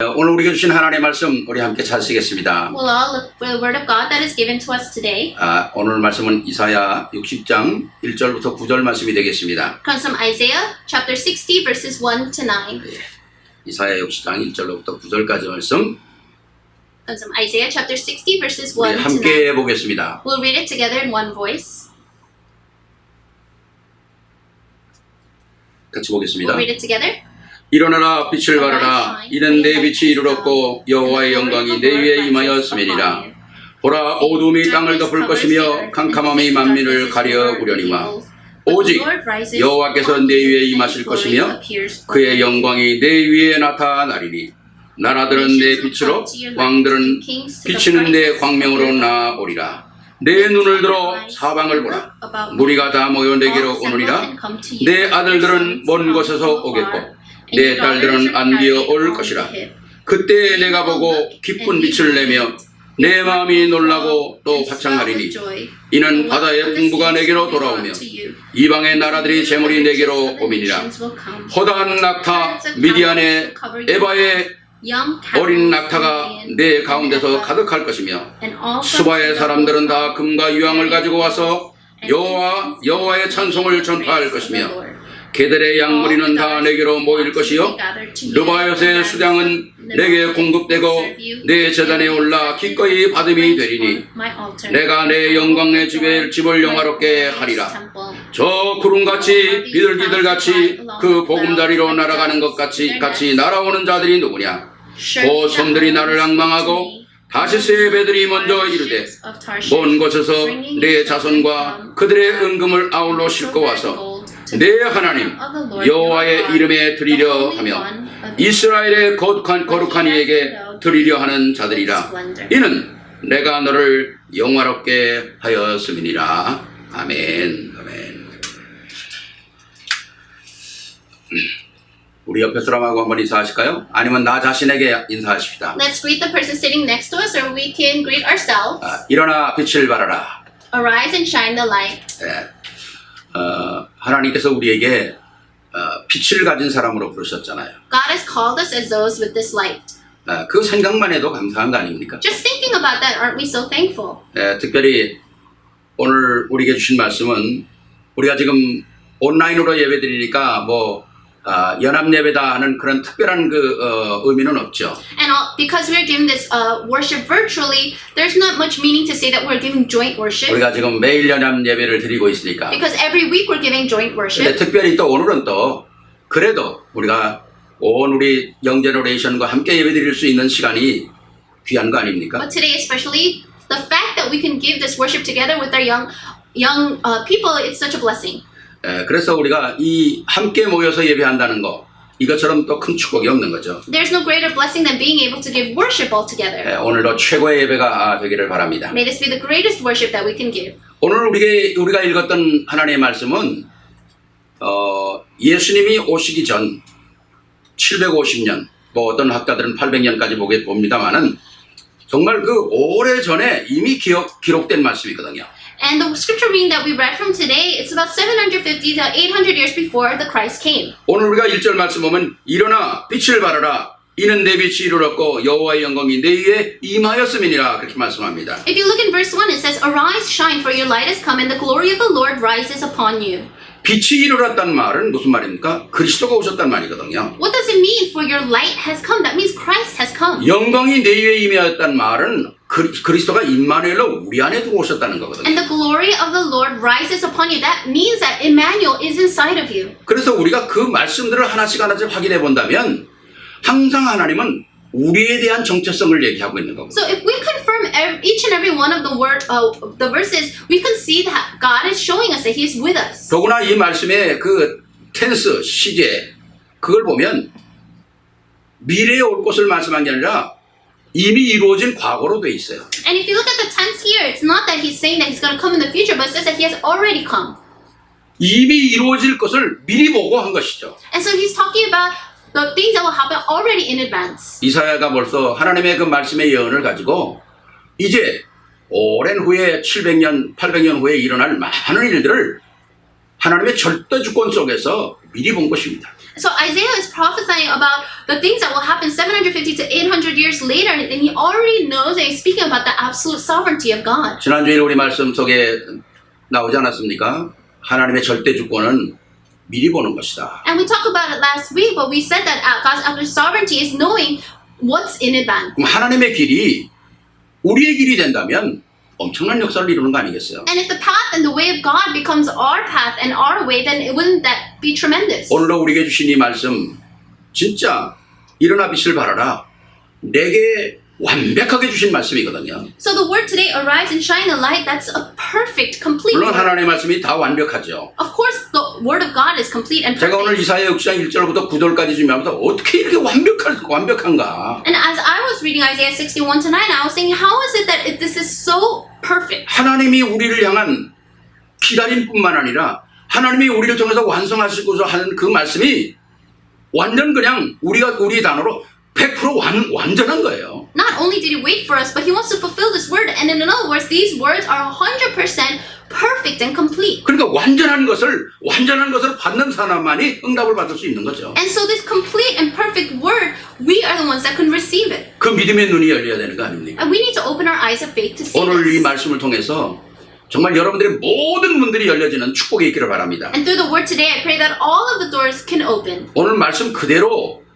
오늘 우리에게 주신 하나님의 말씀 우리 함께 찾으시겠습니다. We'll all look for the word of God that is given to us today. 오늘 말씀은 이사야 60장 1절부터 9절 말씀이 되겠습니다. Comes from Isaiah chapter 60 verses 1 to 9. 이사야 60장 1절부터 9절까지 말씀 Comes from Isaiah chapter 60 verses 1 to 9. 함께 보겠습니다. We'll read it together in one voice. 같이 보겠습니다. We'll read it together. 일어나라 빛을 발하라 이는 내 빛이 이르렀고 여호와의 영광이 내 위에 임하였음이니라. 보라 어둠이 땅을 덮을 것이며 캄캄함이 만민을 가려 우려니와 오직 여호와께서 내 위에 임하실 것이며 그의 영광이 내 위에 나타나리니 나라들은 내 빛으로 왕들은 비치는 내 광명으로 나오리라. 내 눈을 들어 사방을 보라. 무리가 다 모여 내게로 오느니라. 내 아들들은 먼 곳에서 오겠고 내 딸들은 안기어 올 것이라. 그때 내가 보고 기쁜 빛을 내며 내 마음이 놀라고 또 화창하리니 이는 바다의 풍부가 내게로 돌아오며 이방의 나라들이 재물이 내게로 오미니라. 허다한 낙타 미디안의 에바의 어린 낙타가 내 가운데서 가득할 것이며 수바의 사람들은 다 금과 유황을 가지고 와서 여호와의 찬송을 전파할 것이며 게델의 양무리는 다 내게로 모일 것이요 르바요스의 수량은 내게 공급되고 내 제단에 올라 기꺼이 받음이 되리니 내가 내 영광의 집을 영화롭게 하리라. 저 구름같이 비둘기들같이 그 보금자리로 날아가는 것 같이 날아오는 자들이 누구냐. 그 손들이 나를 앙망하고 다시스의 배들이 먼저 이르되 먼 곳에서 내 자손과 그들의 은금을 아울러 싣고 와서 내 하나님 여호와의 이름에 드리려 하며 이스라엘의 거룩한 이에게 드리려 하는 자들이라. 이는 내가 너를 영화롭게 하였음이니라. 아멘. 아멘. 우리 옆에 사람하고 한번 인사하실까요? 아니면 나 자신에게 인사하십시다. Let's greet the person sitting next to us, or we can greet ourselves. 일어나 빛을 발하라. Arise and shine the light. 하나님께서 우리에게 빛을 가진 사람으로 부르셨잖아요. God has called us as those with this light. 그 생각만 해도 감사한 거 아닙니까? Just thinking about that, aren't we so thankful? 특별히 오늘 우리에게 주신 말씀은 우리가 지금 온라인으로 예배드리니까 연합 예배다 하는 그런 특별한 의미는 없죠. And because we're giving this worship virtually, there's not much meaning to say that we're giving joint worship. 우리가 지금 매일 연합 예배를 드리고 있으니까. Because every week we're giving joint worship. 근데 특별히 또 오늘은 또 그래도 우리가 온 우리 영제너레이션과 함께 예배드릴 수 있는 시간이 귀한 거 아닙니까? But today, especially, the fact that we can give this worship together with our young people, it's such a blessing. 그래서 우리가 이 함께 모여서 예배한다는 거 이것처럼 또 큰 축복이 없는 거죠. There's no greater blessing than being able to give worship all together. 오늘도 최고의 예배가 되기를 바랍니다. May this be the greatest worship that we can give. 오늘 우리가 읽었던 하나님의 말씀은 예수님이 오시기 전 750년, 어떤 학자들은 800년까지 봅니다만은 정말 그 오래 전에 이미 기록된 말씀이거든요. And the scripture reading that we read from today, it's about 750 to 800 years before the Christ came. 오늘 우리가 1절 말씀 보면 일어나 빛을 발하라 이는 내 빛이 이르렀고 여호와의 영광이 내 위에 임하였음이니라 그렇게 말씀합니다. If you look in verse 1, it says, Arise, shine, for your light has come, and the glory of the Lord rises upon you. 빛이 이르렀다는 말은 무슨 말입니까? 그리스도가 오셨다는 말이거든요. What does it mean for your light has come? That means Christ has come. 영광이 내 위에 임하였다는 말은 그리스도가 임마누엘로 우리 안에 들어오셨다는 거거든요. And the glory of the Lord rises upon you. That means that Emmanuel is inside of you. 그래서 우리가 그 말씀들을 하나씩 확인해 본다면 항상 하나님은 우리에 대한 정체성을 얘기하고 있는 거고. So if we confirm each and every one of the verses, we can see that God is showing us that He is with us. 더구나 이 말씀의 그 텐스, 시제 그걸 보면 미래에 올 것을 말씀한 게 아니라 이미 이루어진 과거로 돼 있어요. And if you look at the tense here, it's not that He's saying that He's going to come in the future, but it says that He has already come. 이미 이루어질 것을 미리 보고 한 것이죠. And so He's talking about the things that will happen already in advance. 이사야가 벌써 하나님의 그 말씀의 예언을 가지고 이제 오랜 후에 700년, 800년 후에 일어날 많은 일들을 하나님의 절대 주권 속에서 미리 본 것입니다. So Isaiah is prophesying about the things that will happen 750 to 800 years later, and he already knows, and he's speaking about the absolute sovereignty of God. 지난주에 우리 말씀 속에 나오지 않았습니까? 하나님의 절대 주권은 미리 보는 것이다. And we talked about it last week, but we said that God's absolute sovereignty is knowing what's in advance. 그럼 하나님의 길이 우리의 길이 된다면 엄청난 역사를 이루는 거 아니겠어요? And if the path and the way of God becomes our path and our way, then wouldn't that be tremendous? 오늘도 우리에게 주신 이 말씀 진짜 일어나 빛을 발하라. 내게 완벽하게 주신 말씀이거든요. So the word today, arise and shine a light, that's a perfect, complete 물론 word. 하나님의 말씀이 다 완벽하죠. Of course, the word of God is complete and 제가 오늘 perfect. 이사야 6장 1절부터 9절까지 준비하면서 어떻게 이렇게 완벽한가? And as I was reading Isaiah 61 to 9, I was thinking, how is it that this is so perfect? 하나님이 우리를 향한 기다림뿐만 아니라 하나님이 우리를 통해서 완성하시고서 하는 그 말씀이 완전 그냥 우리 단어로 100% 완전한 거예요. Not only did he wait for us, but he wants to fulfill this word. And in other words, these words are 100% perfect and complete. 그러니까 완전한 것을 받는 사람만이 응답을 받을 수 있는 거죠. And so this complete and perfect word, we are the ones that can receive it. 그 믿음의 눈이 열려야 되는 거 아닙니까? And we need to open our eyes of faith to see 오늘 이 this. 말씀을 통해서 정말 여러분들의 모든 문들이 열려지는 축복이 있기를 바랍니다. And through the word today, I pray that all of the doors can open. 오늘 말씀 그대로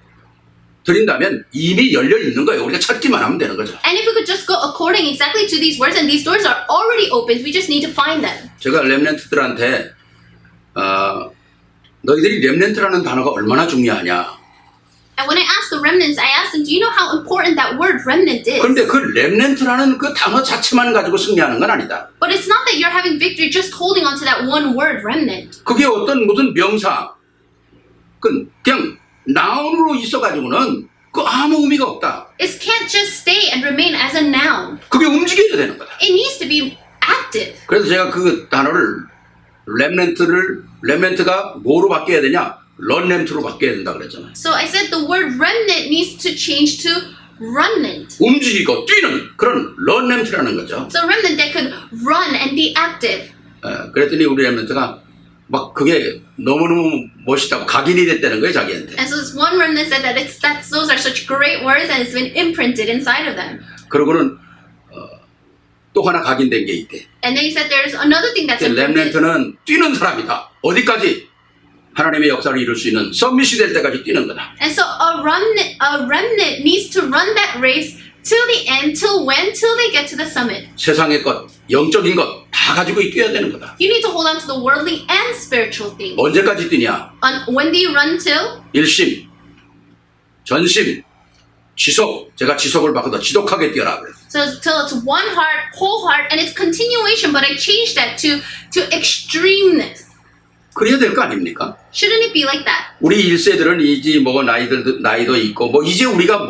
드린다면 이미 열려 있는 거예요. 우리가 찾기만 하면 되는 거죠. And if we could just go according exactly to these words, and these doors are already opened, we just need to find them. 제가 렘넌트들한테 너희들이 렘넌트라는 단어가 얼마나 중요하냐. And when I asked the remnants, I asked them, do you know how important that word remnant is? 그런데 그 렘넌트라는 그 단어 자체만 가지고 승리하는 건 아니다. But it's not that you're having victory just holding on to that one word, remnant. 그게 어떤 무슨 명사, 그냥 나운으로 있어가지고는 그 아무 의미가 없다. It can't just stay and remain as a noun. 그게 움직여야 되는 거다. It needs to be active. 그래서 제가 그 단어를 렘넌트가 뭐로 바뀌어야 되냐? 런렘트로 바뀌어야 된다 그랬잖아요. So I said the word remnant needs to change to remnant. 움직이고 뛰는 그런 런렘트라는 거죠. So remnant that could run and be active. 그랬더니 우리 렘넌트가 막 그게 너무너무 멋있다고 각인이 됐다는 거예요, 자기한테. And so this one remnant said that those are such great words and it's been imprinted inside of them. 그러고는 또 하나 각인된 게 있대. And then he said there's another thing that's imprinted. 렘넌트는 뛰는 사람이다. 어디까지? 하나님의 역사를 이룰 수 있는 서밋이 될 때까지 뛰는 거다. And so a remnant needs to run that race till the end, till when? Till they get to the summit. 세상의 것, 영적인 것 다 가지고 뛰어야 되는 거다. You need to hold on to the worldly and spiritual things. 언제까지 뛰냐? When do you run till? 일심, 전심, 지속. 제가 지속을 바꿔서 지독하게 뛰어라 그랬어요. So till it's one heart, whole heart, and it's continuation, but I changed that to extremeness. 그래야 될 거 아닙니까? Shouldn't it be like that? 우리 1세들은 이제 뭐 나이도 있고 뭐 이제 우리가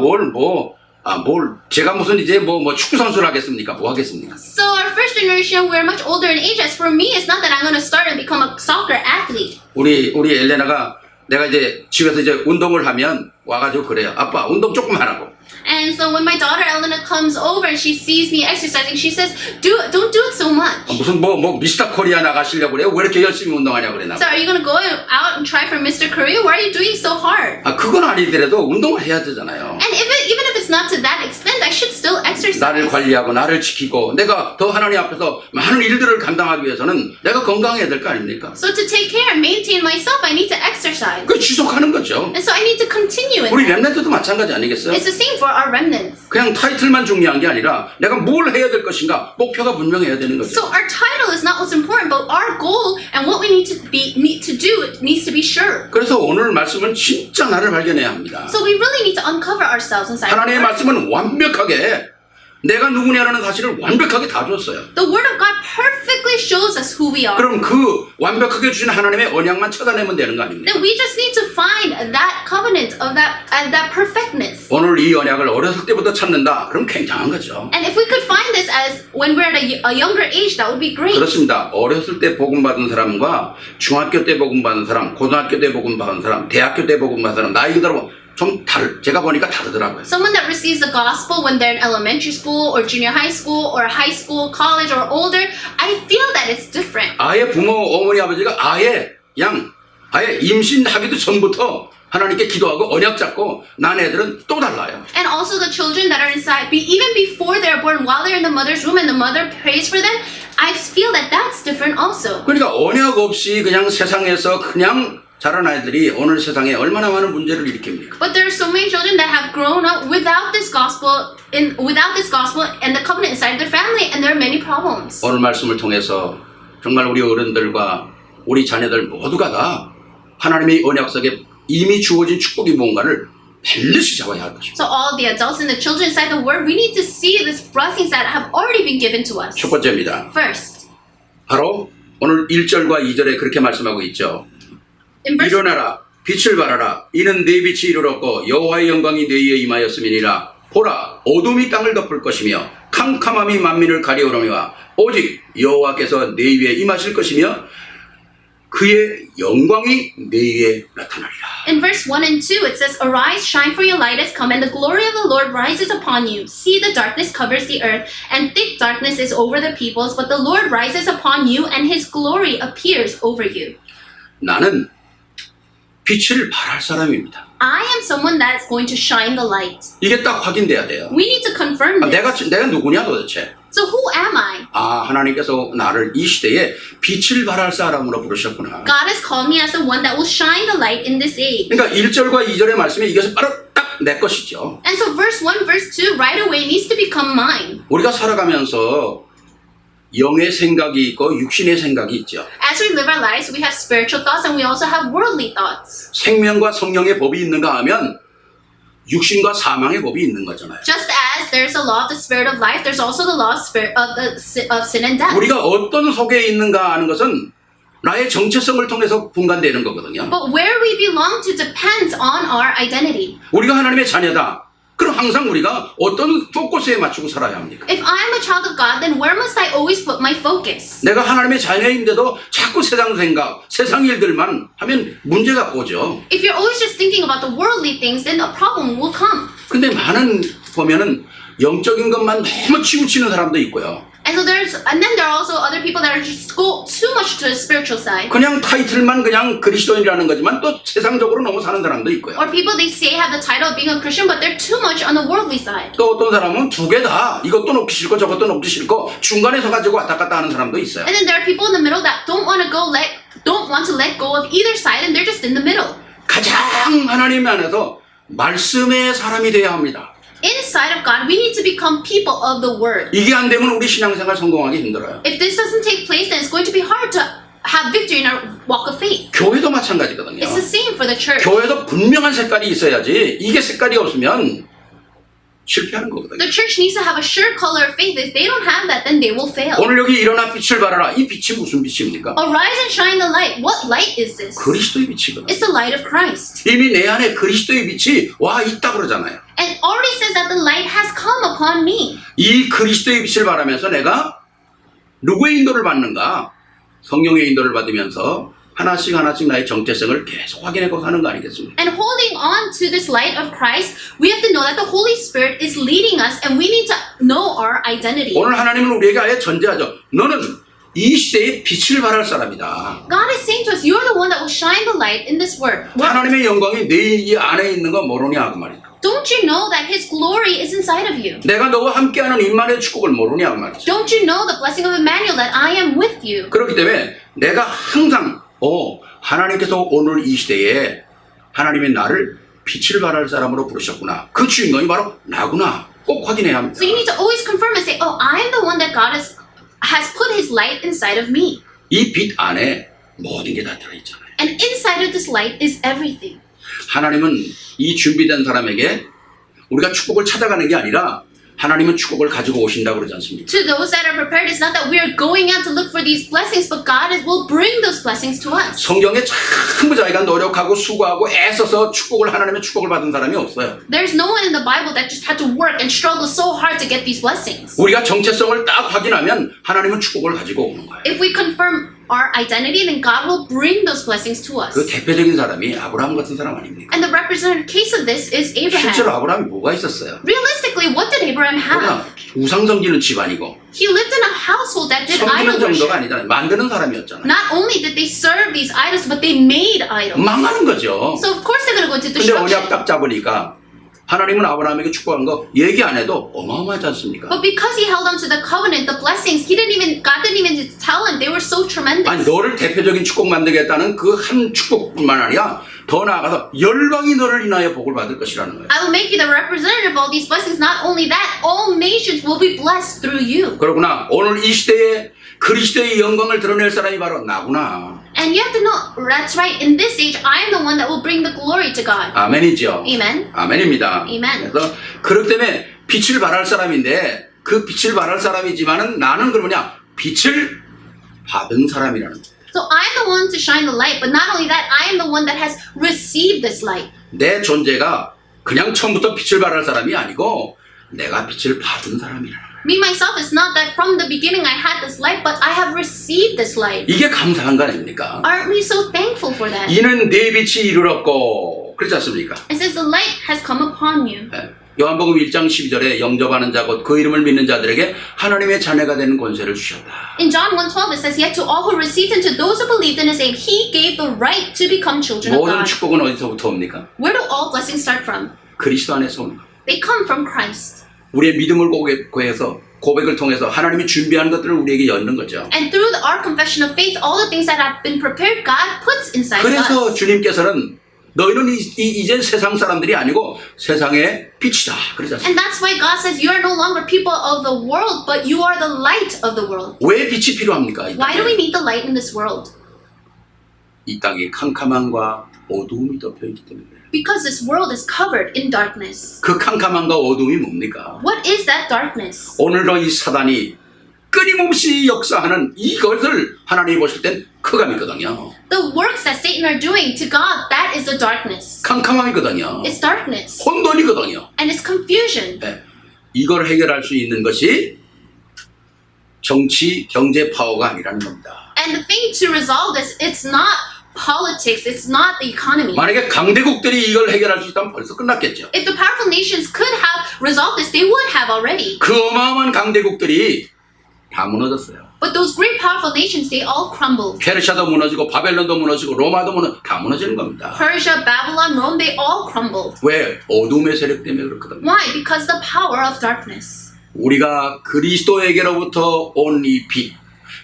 제가 무슨 이제 뭐 축구 선수를 하겠습니까? 뭐 하겠습니까? So our first generation, we're much older in age. As for me, it's not that I'm going to start and become a soccer athlete. 우리 엘레나가 내가 이제 집에서 이제 운동을 하면 와가지고 그래요. 아빠 운동 조금 하라고. And so when my daughter Elena comes over and she sees me exercising, she says, don't do it so much. 무슨 뭐 미스터 코리아 나가시려고 그래요? 왜 이렇게 열심히 운동하냐고 그래 나. So are you going to go out and try for Mr. Korea? Why are you doing so hard? 그건 아니더라도 운동을 해야 되잖아요. And even if it's not to that extent, I should still exercise. 나를 관리하고 나를 지키고 내가 더 하나님 앞에서 많은 일들을 감당하기 위해서는 내가 건강해야 될 거 아닙니까? So to take care and maintain myself, I need to exercise. 그 지속하는 거죠. And so I need to continue in 우리 that. 렘넌트도 마찬가지 아니겠어요? It's the same for our remnants. 그냥 타이틀만 중요한 게 아니라 내가 뭘 해야 될 것인가 목표가 분명해야 되는 거죠. So our title is not what's important, but our goal and what we need to do needs to be sure. 그래서 오늘 말씀은 진짜 나를 발견해야 합니다. So we really need to uncover ourselves inside. 하나님의 the word. 말씀은 완벽하게 내가 누구냐라는 사실을 완벽하게 다 줬어요. The word of God perfectly shows us who we are. 그럼 그 완벽하게 주신 하나님의 언약만 찾아내면 되는 거 아닙니까? Then we just need to find that covenant of that perfectness. 오늘 이 언약을 어렸을 때부터 찾는다. 그럼 굉장한 거죠. And if we could find this as when we're at a younger age, that would be great. 그렇습니다. 어렸을 때 복음 받은 사람과 중학교 때 복음 받은 사람, 고등학교 때 복음 받은 사람, 대학교 때 복음 받은 사람 나이 들어 좀 제가 보니까 다르더라고요. Someone that receives the gospel when they're in elementary school or junior high school or high school, college or older, I feel that it's different. 아예 부모, 어머니, 아버지가 아예 임신하기도 전부터 하나님께 기도하고 언약 잡고 난 애들은 또 달라요. And also the children that are inside, even before they're born, while they're in the mother's womb and the mother prays for them, I feel that that's different also. 그러니까 언약 없이 그냥 세상에서 그냥 자란 아이들이 오늘 세상에 얼마나 많은 문제를 일으킵니까? But there are so many children that have grown up without this gospel and the covenant inside their family, and there are many problems. 오늘 말씀을 통해서 정말 우리 어른들과 우리 자녀들 모두가 다 하나님의 언약 속에 이미 주어진 축복이 뭔가를 반드시 잡아야 할 것입니다. So all the adults and the children inside the word, we need to see these blessings that have already been given to us. 첫 번째입니다. First, 바로 오늘 1절과 2절에 그렇게 말씀하고 있죠. in verse 일어나라 빛을 발하라 이는 네 빛이 이르렀고 여호와의 영광이 네 위에 임하였음이니라. 보라 어둠이 땅을 덮을 것이며 캄캄함이 만민을 가리우려니와 오직 여호와께서 네 위에 임하실 것이며 그의 영광이 네 위에 나타나리라. In verse 1 and 2, it says, Arise, shine, for your light has come, and the glory of the Lord rises upon you. See, the darkness covers the earth, and thick darkness is over the peoples, but the Lord rises upon you, and his glory appears over you. 나는 빛을 발할 사람입니다. I am someone that is going to shine the light. 이게 딱 확인돼야 돼요. We need to confirm this. 내가 누구냐 도대체? So who am I? 하나님께서 나를 이 시대에 빛을 발할 사람으로 부르셨구나. God has called me as the one that will shine the light in this age. 그러니까 1절과 2절의 말씀이 이것은 바로 딱 내 것이죠. And so verse 1, verse 2, right away needs to become mine. 우리가 살아가면서 영의 생각이 있고 육신의 생각이 있죠. As we live our lives, we have spiritual thoughts and we also have worldly thoughts. 생명과 성령의 법이 있는가 하면 육신과 사망의 법이 있는 거잖아요. Just as there's a law of the spirit of life, there's also the law of sin and death. 우리가 어떤 속에 있는가 하는 것은 나의 정체성을 통해서 분간되는 거거든요. But where we belong to depends on our identity. 우리가 하나님의 자녀다. 그럼 항상 우리가 어떤 포커스에 맞추고 살아야 합니까? If I'm a child of God, then where must I always put my focus? 내가 하나님의 자녀인데도 자꾸 세상 생각, 세상 일들만 하면 문제가 오죠. If you're always just thinking about the worldly things, then a problem will come. 근데 많은 보면은 영적인 것만 너무 치우치는 사람도 있고요. And then there are also other people that are just go too much to the spiritual side. 그냥 타이틀만 그냥 그리스도인이라는 거지만 또 세상적으로 너무 사는 사람도 있고요. Or people they say have the title of being a Christian, but they're too much on the worldly side. 또 어떤 사람은 두 개 다 이것도 놓기 싫고 저것도 놓기 싫고 중간에 서가지고 왔다 갔다 하는 사람도 있어요. And then there are people in the middle that don't want to let go of either side, and they're just in the middle. 가장 하나님 안에서 말씀의 사람이 돼야 합니다. Inside of God, we need to become people of the Word. 이게 안 되면 우리 신앙생활 성공하기 힘들어요. If this doesn't take place, then it's going to be hard to have victory in our walk of faith. 교회도 마찬가지거든요. It's the same for the church. 교회도 분명한 색깔이 있어야지 이게 색깔이 없으면 실패하는 거거든요. The church needs to have a sure color of faith. If they don't have that, then they will fail. 오늘 여기 일어나 빛을 발하라. 이 빛이 무슨 빛입니까? Arise and shine the light. What light is this? 그리스도의 빛이거든요. It's the light of Christ. 이미 내 안에 그리스도의 빛이 와 있다 그러잖아요. And already says that the light has come upon me. 이 그리스도의 빛을 발하면서 내가 누구의 인도를 받는가? 성령의 인도를 받으면서 하나씩 나의 정체성을 계속 확인하고 가는 거 아니겠습니까? And holding on to this light of Christ, we have to know that the Holy Spirit is leading us, and we need to know our identity. 오늘 하나님은 우리에게 아예 전제하죠. 너는 이 시대에 빛을 발할 사람이다. God is saying to us, you're the one that will shine the light in this world. 하나님의 영광이 내 안에 있는 거 모르냐 그 말이야. Don't you know that His glory is inside of you? 내가 너와 함께하는 임마누엘 축복을 모르냐 그 말이야. Don't you know the blessing of Emmanuel that I am with you? 그렇기 때문에 내가 항상 하나님께서 오늘 이 시대에 하나님의 나를 빛을 발할 사람으로 부르셨구나. 그 주인공이 바로 나구나. 꼭 확인해야 합니다. So you need to always confirm and say, oh, I am the one that God has put His light inside of me. 이 빛 안에 모든 게 다 들어있잖아요. And inside of this light is everything. 하나님은 이 준비된 사람에게 우리가 축복을 찾아가는 게 아니라 하나님은 축복을 가지고 오신다고 그러지 않습니까? To those that are prepared, it's not that we are going out to look for these blessings, but God will bring those blessings to us. 성경에 전부 자기가 노력하고 수고하고 애써서 하나님의 축복을 받은 사람이 없어요. There's no one in the Bible that just had to work and struggle so hard to get these blessings. 우리가 정체성을 딱 확인하면 하나님은 축복을 가지고 오는 거예요. If we confirm our identity, then God will bring those blessings to us. 그 대표적인 사람이 아브라함 같은 사람 아닙니까? And the representative case of this is Abraham. 실제로 아브라함이 뭐가 있었어요? Realistically, what did Abraham have? 그러나 우상 섬기는 집안이고 He lived in a household that did idol 섬기는 정도가 worship. 아니잖아요. 만드는 사람이었잖아요. Not only did they serve these idols, but they made idols. 망하는 거죠. So of course they're going to go into 근데 언약 destruction. 딱 잡으니까 하나님은 아브라함에게 축복한 거 얘기 안 해도 어마어마하지 않습니까? But because he held on to the covenant, the blessings, God didn't even tell him. They were so tremendous. 아니 너를 대표적인 축복 만들겠다는 그 한 축복뿐만 아니라 더 나아가서 열방이 너를 인하여 복을 받을 것이라는 거예요. I will make you the representative of all these blessings. Not only that, all nations will be blessed through you. 그러구나. 오늘 이 시대에 그리스도의 영광을 드러낼 사람이 바로 나구나. And you have to know, that's right, in this age, I am the one that will bring the glory to God. 아멘이죠. Amen. 아멘입니다. Amen. 그래서 그렇기 때문에 빛을 발할 사람인데 그 빛을 발할 사람이지만은 나는 그러냐 빛을 받은 사람이라는 거예요. So I am the one to shine the light, but not only that, I am the one that has received this light. 내 존재가 그냥 처음부터 빛을 발할 사람이 아니고 내가 빛을 받은 사람이라는 거예요. Me, myself, is not that from the beginning I had this light, but I have received this light. 이게 감사한 거 아닙니까? Aren't we so thankful for that? 이는 내 빛이 이르렀고 그렇지 않습니까? It says the light has come upon you. 네. 요한복음 1장 12절에 영접하는 자 곧 그 이름을 믿는 자들에게 하나님의 자녀가 되는 권세를 주셨다. In John 1:12 it says, yet to all who received him, to those who believed in his name, he gave the right to become children of 모든 God. 축복은 어디서부터 옵니까? Where do all blessings start from? 그리스도 안에서 오는 거. They come from Christ. 우리의 믿음을 고해서 고백을 통해서 하나님이 준비한 것들을 우리에게 여는 거죠. And through our confession of faith, all the things that have been prepared, God puts inside 그래서 us. 주님께서는 너희는 이제 세상 사람들이 아니고 세상의 빛이다. 그러지 않습니까? And that's why God says you are no longer people of the world, but you are the light of the world. 왜 빛이 필요합니까? Why do we need the light in this world? 이 땅이 캄캄함과 어두움이 덮여있기 때문에. Because this world is covered in darkness. 그 캄캄함과 어두움이 뭡니까? What is that darkness? 오늘도 이 사단이 끊임없이 역사하는 이것을 하나님이 보실 땐 흑암이거든요. The works that Satan are doing to God, that is the darkness. 캄캄함이거든요. It's darkness. 혼돈이거든요. And it's confusion. 네. 이걸 해결할 수 있는 것이 정치, 경제 파워가 아니라는 겁니다. And the thing to resolve this, it's not politics, it's not the economy. 만약에 강대국들이 이걸 해결할 수 있다면 벌써 끝났겠죠. If the powerful nations could have resolved this, they would have already. 그 어마어마한 강대국들이 다 무너졌어요. But those great powerful nations, they all crumbled. 페르시아도 무너지고 바벨론도 무너지고 로마도 다 무너지는 겁니다. Persia, Babylon, Rome, they all crumbled. 왜? 어둠의 세력 때문에 그렇거든요. Why? Because the power of darkness. 우리가 그리스도에게로부터 온 이 빛,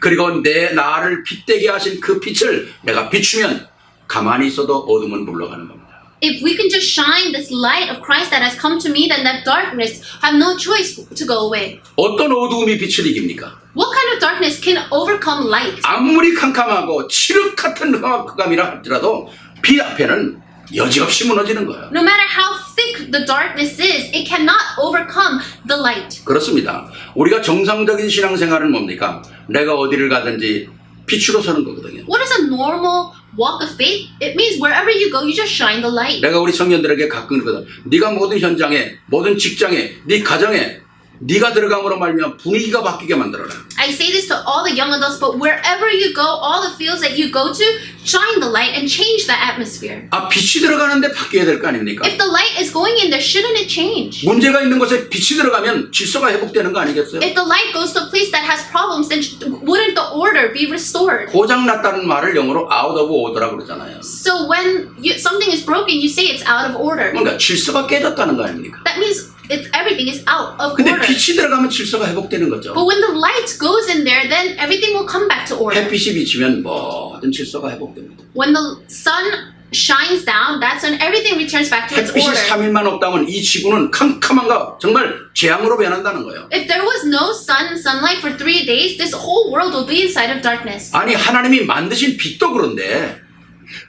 그리고 나를 빛되게 하신 그 빛을 내가 비추면 가만히 있어도 어둠은 물러가는 겁니다. If we can just shine this light of Christ that has come to me, then that darkness have no choice to go away. 어떤 어두움이 빛을 이깁니까? What kind of darkness can overcome light? 아무리 캄캄하고 칠흑 같은 흑암이라 할지라도 빛 앞에는 여지없이 무너지는 거예요. No matter how thick the darkness is, it cannot overcome the light. 그렇습니다. 우리가 정상적인 신앙생활은 뭡니까? 내가 어디를 가든지 빛으로 서는 거거든요. What is a normal walk of faith? It means wherever you go, you just shine the light. 내가 우리 청년들에게 가끔 그러거든. 네가 모든 현장에, 모든 직장에, 네 가정에 네가 들어감으로 말미암아 분위기가 바뀌게 만들어라. I say this to all the young adults, but wherever you go, all the fields that you go to, shine the light and change the atmosphere. 아, 빛이 들어가는데 바뀌어야 될 거 아닙니까? If the light is going in there, shouldn't it change? 문제가 있는 곳에 빛이 들어가면 질서가 회복되는 거 아니겠어요? If the light goes to a place that has problems, then wouldn't the order be restored? 고장났다는 말을 영어로 out of order라고 그러잖아요. So when something is broken, you say it's out of order. 그러니까 질서가 깨졌다는 거 아닙니까? That means everything is out of 근데 order. 빛이 들어가면 질서가 회복되는 거죠. But when the light goes in there, then everything will come back to order. 햇빛이 비치면 모든 질서가 회복됩니다. When the sun shines down, that's when everything returns back to its 햇빛이 order. 3일만 없다면 이 지구는 캄캄한가 정말 재앙으로 변한다는 거예요. If there was no sunlight for 3 days, this whole world will be inside of darkness. 아니 하나님이 만드신 빛도 그런데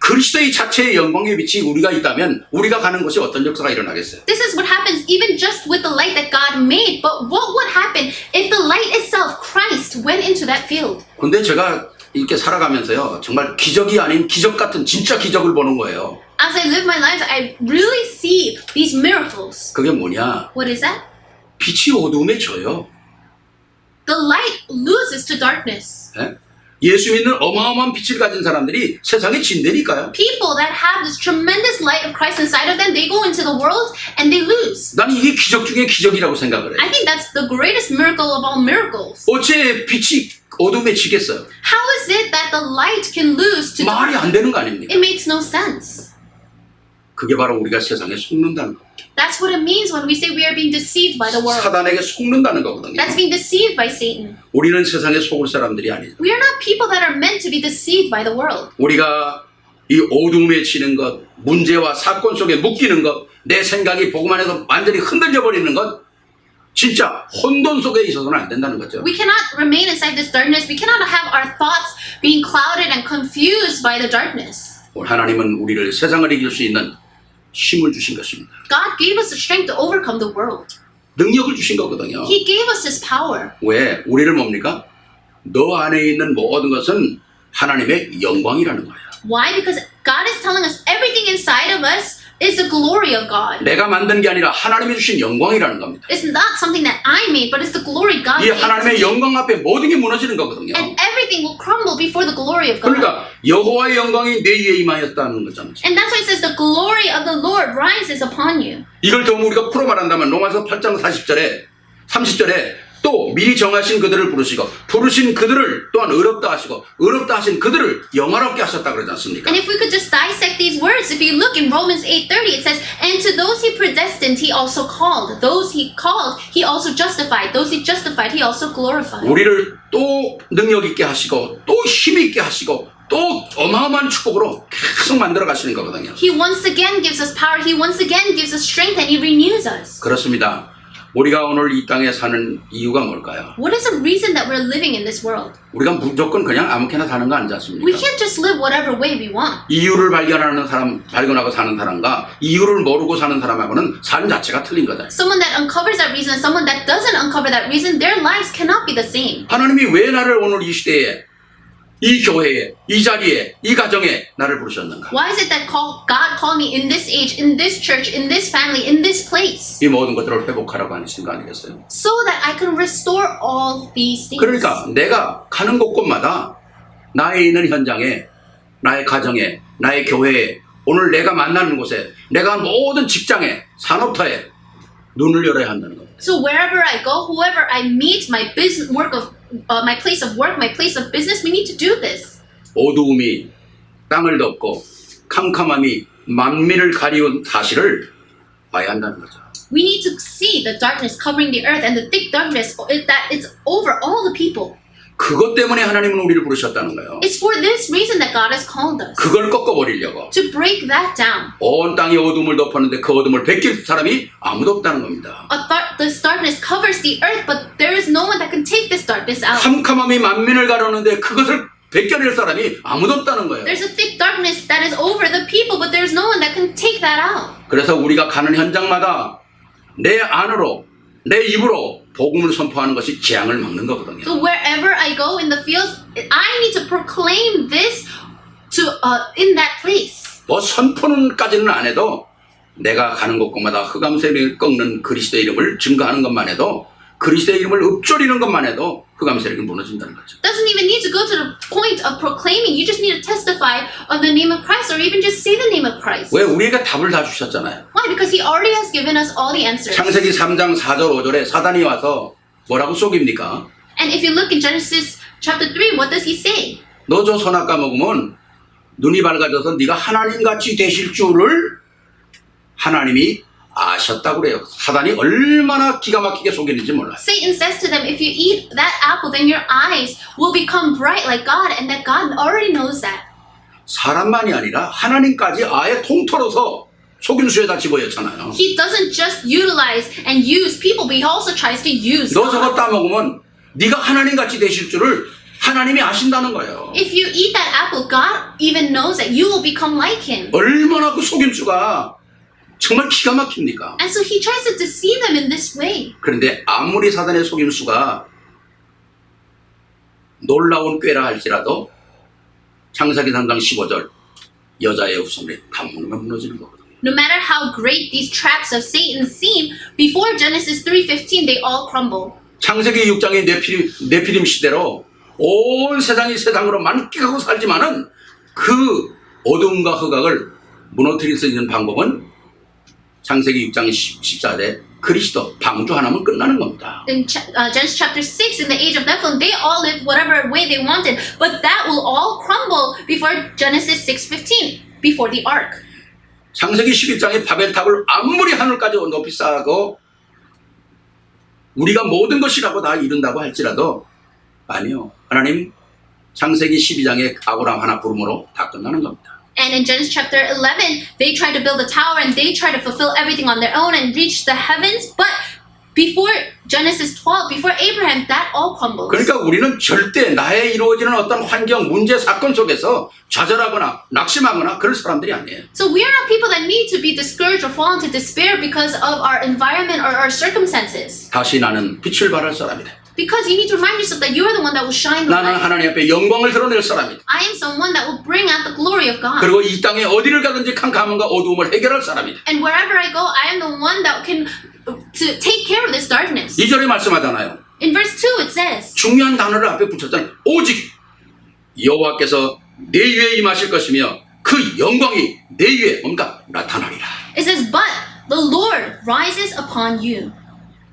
그리스도의 자체의 영광의 빛이 우리가 있다면 우리가 가는 곳에 어떤 역사가 일어나겠어요? This is what happens even just with the light that God made. But what would happen if the light itself, Christ, went into that field? 근데 제가 이렇게 살아가면서요 정말 기적이 아닌 기적 같은 진짜 기적을 보는 거예요. As I live my life, I really see these miracles. 그게 뭐냐? What is that? 빛이 어두움에 져요. The light loses to darkness. 예? 예수 믿는 어마어마한 빛을 가진 사람들이 세상에 진대니까요. People that have this tremendous light of Christ inside of them, they go into the world and they lose. 난 이게 기적 중에 기적이라고 생각을 해요. I think that's the greatest miracle of all miracles. 어째 빛이 어둠에 지겠어요? How is it that the light can lose to 말이 darkness? 안 되는 거 아닙니까? It makes no sense. 그게 바로 우리가 세상에 속는다는 거. That's what it means when we say we are being deceived by the world. 사단에게 속는다는 거거든요. That's being deceived by Satan. 우리는 세상에 속을 사람들이 아니죠. We are not people that are meant to be deceived by the world. 우리가 이 어둠에 치는 것, 문제와 사건 속에 묶이는 것, 내 생각이 복음 안에서 완전히 흔들려 버리는 것, 진짜 혼돈 속에 있어서는 안 된다는 거죠. We cannot remain inside this darkness. We cannot have our thoughts being clouded and confused by the darkness. 하나님은 우리를 세상을 이길 수 있는 힘을 주신 것입니다. God gave us the strength to overcome the world. 능력을 주신 거거든요. He gave us His power. 왜? 우리를 뭡니까? 너 안에 있는 모든 것은 하나님의 영광이라는 거예요. Why? Because God is telling us everything inside of us is the glory of God. 내가 만든 게 아니라 하나님이 주신 영광이라는 겁니다. It's not something that I made, but it's the glory God 이 gave to 하나님의 me. 영광 앞에 모든 게 무너지는 거거든요. And everything will crumble before the glory of God. 그러니까 여호와의 영광이 내 위에 임하였다는 거잖아요. And that's why it says the glory of the Lord rises upon you. 이걸 더 우리가 풀어 말한다면 로마서 8장 40절에 30절에 또 미리 정하신 그들을 부르시고 부르신 그들을 또한 의롭다 하시고 의롭다 하신 그들을 영화롭게 하셨다 그러지 않습니까? And if we could just dissect these words, if you look in Romans 8:30, it says, "And to those He predestined, He also called. Those He called, He also justified. Those He justified, He also glorified." 우리를 또 능력 있게 하시고 또 힘 있게 하시고 또 어마어마한 축복으로 계속 만들어 가시는 거거든요. He once again gives us power. He once again gives us strength, and He renews us. 그렇습니다. 우리가 오늘 이 땅에 사는 이유가 뭘까요? What is the reason that we're living in this world? 우리가 무조건 그냥 아무렇게나 사는 거 아니지 We 않습니까? can't just live whatever way we want. 이유를 발견하고 사는 사람과 이유를 모르고 사는 사람하고는 삶 자체가 틀린 거다. Someone that uncovers that reason and someone that doesn't uncover that reason, their lives cannot be the same. 하나님이 왜 나를 오늘 이 시대에 이 교회에 이 자리에 이 가정에 나를 부르셨는가? Why is it that God called me in this age, in this church, in this family, in this place? 이 모든 것들을 회복하라고 하신 거 아니겠어요? So that I can restore all these things. 그러니까 내가 가는 곳곳마다 나의 있는 현장에 나의 가정에 나의 교회에 오늘 내가 만나는 곳에 내가 모든 직장에 산업터에 눈을 열어야 한다는 겁니다. So wherever I go, whoever I meet, my business work of my place of work, my place of business, we need to do this. 어두움이 땅을 덮고 캄캄함이 만민을 가리운 사실을 봐야 한다는 거죠. We need to see the darkness covering the earth and the thick darkness that it's over all the people. 그것 때문에 하나님은 우리를 부르셨다는 거예요. It's for this reason that God has called us. 그걸 꺾어버리려고. To break that down. 온 땅이 어둠을 덮었는데 그 어둠을 베낄 사람이 아무도 없다는 겁니다. This darkness covers the earth, but there is no one that can take this darkness out. 캄캄함이 만민을 가르는데 그것을 베껴낼 사람이 아무도 없다는 거예요. There's a thick darkness that is over the people, but there's no one that can take that out. 그래서 우리가 가는 현장마다 내 안으로 내 입으로 복음을 선포하는 것이 재앙을 막는 거거든요. So wherever I go in the fields, I need to proclaim this to in that place. 뭐 선포는까지는 안 해도 내가 가는 곳곳마다 흑암세력을 꺾는 그리스도의 이름을 증거하는 것만 해도 그리스도의 이름을 읊조리는 것만 해도 흑암세력이 무너진다는 거죠. Doesn't even need to go to the point of proclaiming. You just need to testify of the name of Christ, or even just say the name of Christ. 왜? 우리에게 답을 다 주셨잖아요. Why? Because He already has given us all the answers. 창세기 3장 4절 5절에 사단이 와서 뭐라고 속입니까? And if you look in Genesis chapter 3, what does He say? 너 저 선악 까먹으면 눈이 밝아져서 네가 하나님같이 되실 줄을 하나님이 아셨다고 그래요. 사단이 얼마나 기가 막히게 속이는지 몰라요. Satan says to them, if you eat that apple, then your eyes will become bright like God, and that God already knows that. 사람만이 아니라 하나님까지 아예 통틀어서 속임수에다 집어였잖아요. He doesn't just utilize and use people, but He also tries to use 너 저거 God. 따먹으면 네가 하나님같이 되실 줄을 하나님이 아신다는 거예요. If you eat that apple, God even knows that you will become like Him. 얼마나 그 속임수가 정말 기가 막힙니까? And so He tries to deceive them in this way. 그런데 아무리 사단의 속임수가 놀라운 꾀라 할지라도 창세기 3장 15절 여자의 후손이 담무면 무너지는 거거든요. No matter how great these traps of Satan seem, before Genesis 3:15, they all crumble. 창세기 6장의 네피림 시대로 온 세상이 세상으로 만끽하고 살지만은 그 어둠과 흑악을 무너뜨릴 수 있는 방법은 창세기 6장 14대 그리스도 방주 하나면 끝나는 겁니다. In Genesis chapter 6, in the age of Nephilim, they all lived whatever way they wanted, but that will all crumble before Genesis 6:15, before the ark. 창세기 11장의 바벨탑을 아무리 하늘까지 높이 쌓고 우리가 모든 것이라고 다 이룬다고 할지라도 아니요. 하나님 창세기 12장의 아브라함 하나 부름으로 다 끝나는 겁니다. And in Genesis chapter 11, they tried to build a tower and they tried to fulfill everything on their own and reach the heavens, but before Genesis 12, before Abraham, that all crumbles. 그러니까 우리는 절대 나의 이루어지는 어떤 환경, 문제, 사건 속에서 좌절하거나 낙심하거나 그럴 사람들이 아니에요. So we are not people that need to be discouraged or fall into despair because of our environment or our circumstances. 다시 나는 빛을 발할 사람이다. Because you need to remind yourself that you are the one that will shine the 나는 light. 하나님 앞에 영광을 드러낼 사람이다. I am someone that will bring out the glory of God. 그리고 이 땅에 어디를 가든지 캄캄함과 어두움을 해결할 사람이다. And wherever I go, I am the one that can to take care of this darkness. 2절에 말씀하잖아요. In verse 2 it says, 중요한 단어를 앞에 붙였잖아요. 오직 여호와께서 내 위에 임하실 것이며 그 영광이 내 위에 뭔가 나타나리라. it says, but the Lord rises upon you.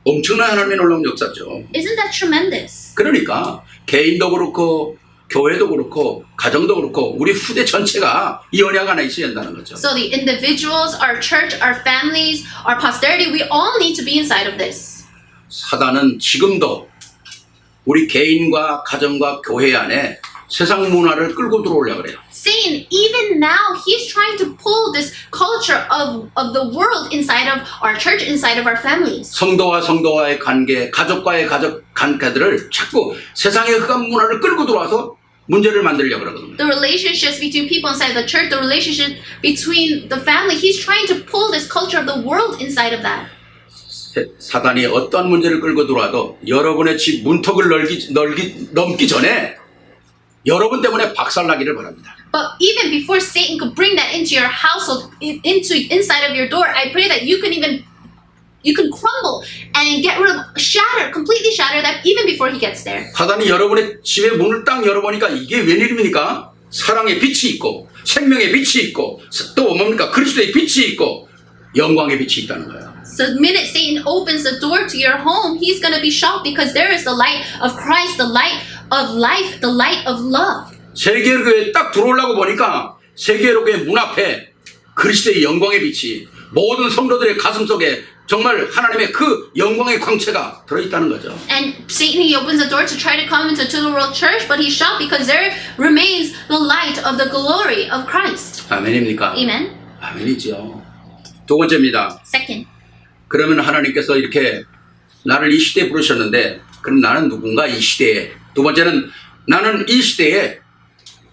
엄청난 하나님의 놀라운 역사죠. Isn't that tremendous? 그러니까 개인도 그렇고 교회도 그렇고 가정도 그렇고 우리 후대 전체가 이 언약 안에 있어야 한다는 거죠. So the individuals, our church, our families, our posterity, we all need to be inside of this. 사단은 지금도 우리 개인과 가정과 교회 안에 세상 문화를 끌고 들어오려고 그래요. Satan, even now, he's trying to pull this culture of the world inside of our church, inside of our families. 성도와 성도와의 관계, 가족과의 가족 관계들을 자꾸 세상의 흑암 문화를 끌고 들어와서 문제를 만들려고 그러거든요. The relationships between people inside the church, the relationship between the family, he's trying to pull this culture of the world inside of that. 사단이 어떤 문제를 끌고 들어와도 여러분의 집 문턱을 넘기 전에 여러분 때문에 박살나기를 바랍니다. But even before Satan could bring that into your household, inside of your door, I pray that you can crumble and get rid of, completely shatter that even before he gets there. 사단이 여러분의 집에 문을 딱 열어보니까 이게 웬일입니까? 사랑의 빛이 있고 생명의 빛이 있고 또 뭡니까? 그리스도의 빛이 있고 영광의 빛이 있다는 거예요. So the minute Satan opens the door to your home, he's going to be shocked because there is the light of Christ, the light of life, the light of love. 세계교회에 딱 들어오려고 보니까 세계교회 문 앞에 그리스도의 영광의 빛이 모든 성도들의 가슴 속에 정말 하나님의 그 영광의 광채가 들어있다는 거죠. And Satan, he opens the door to try to come into the world church, but he's shocked because there remains the light of the glory of Christ. 아멘입니까? Amen. 아멘이죠. 두 번째입니다. Second, 그러면 하나님께서 이렇게 나를 이 시대에 부르셨는데 그럼 나는 누군가 이 시대에. 두 번째는 나는 이 시대의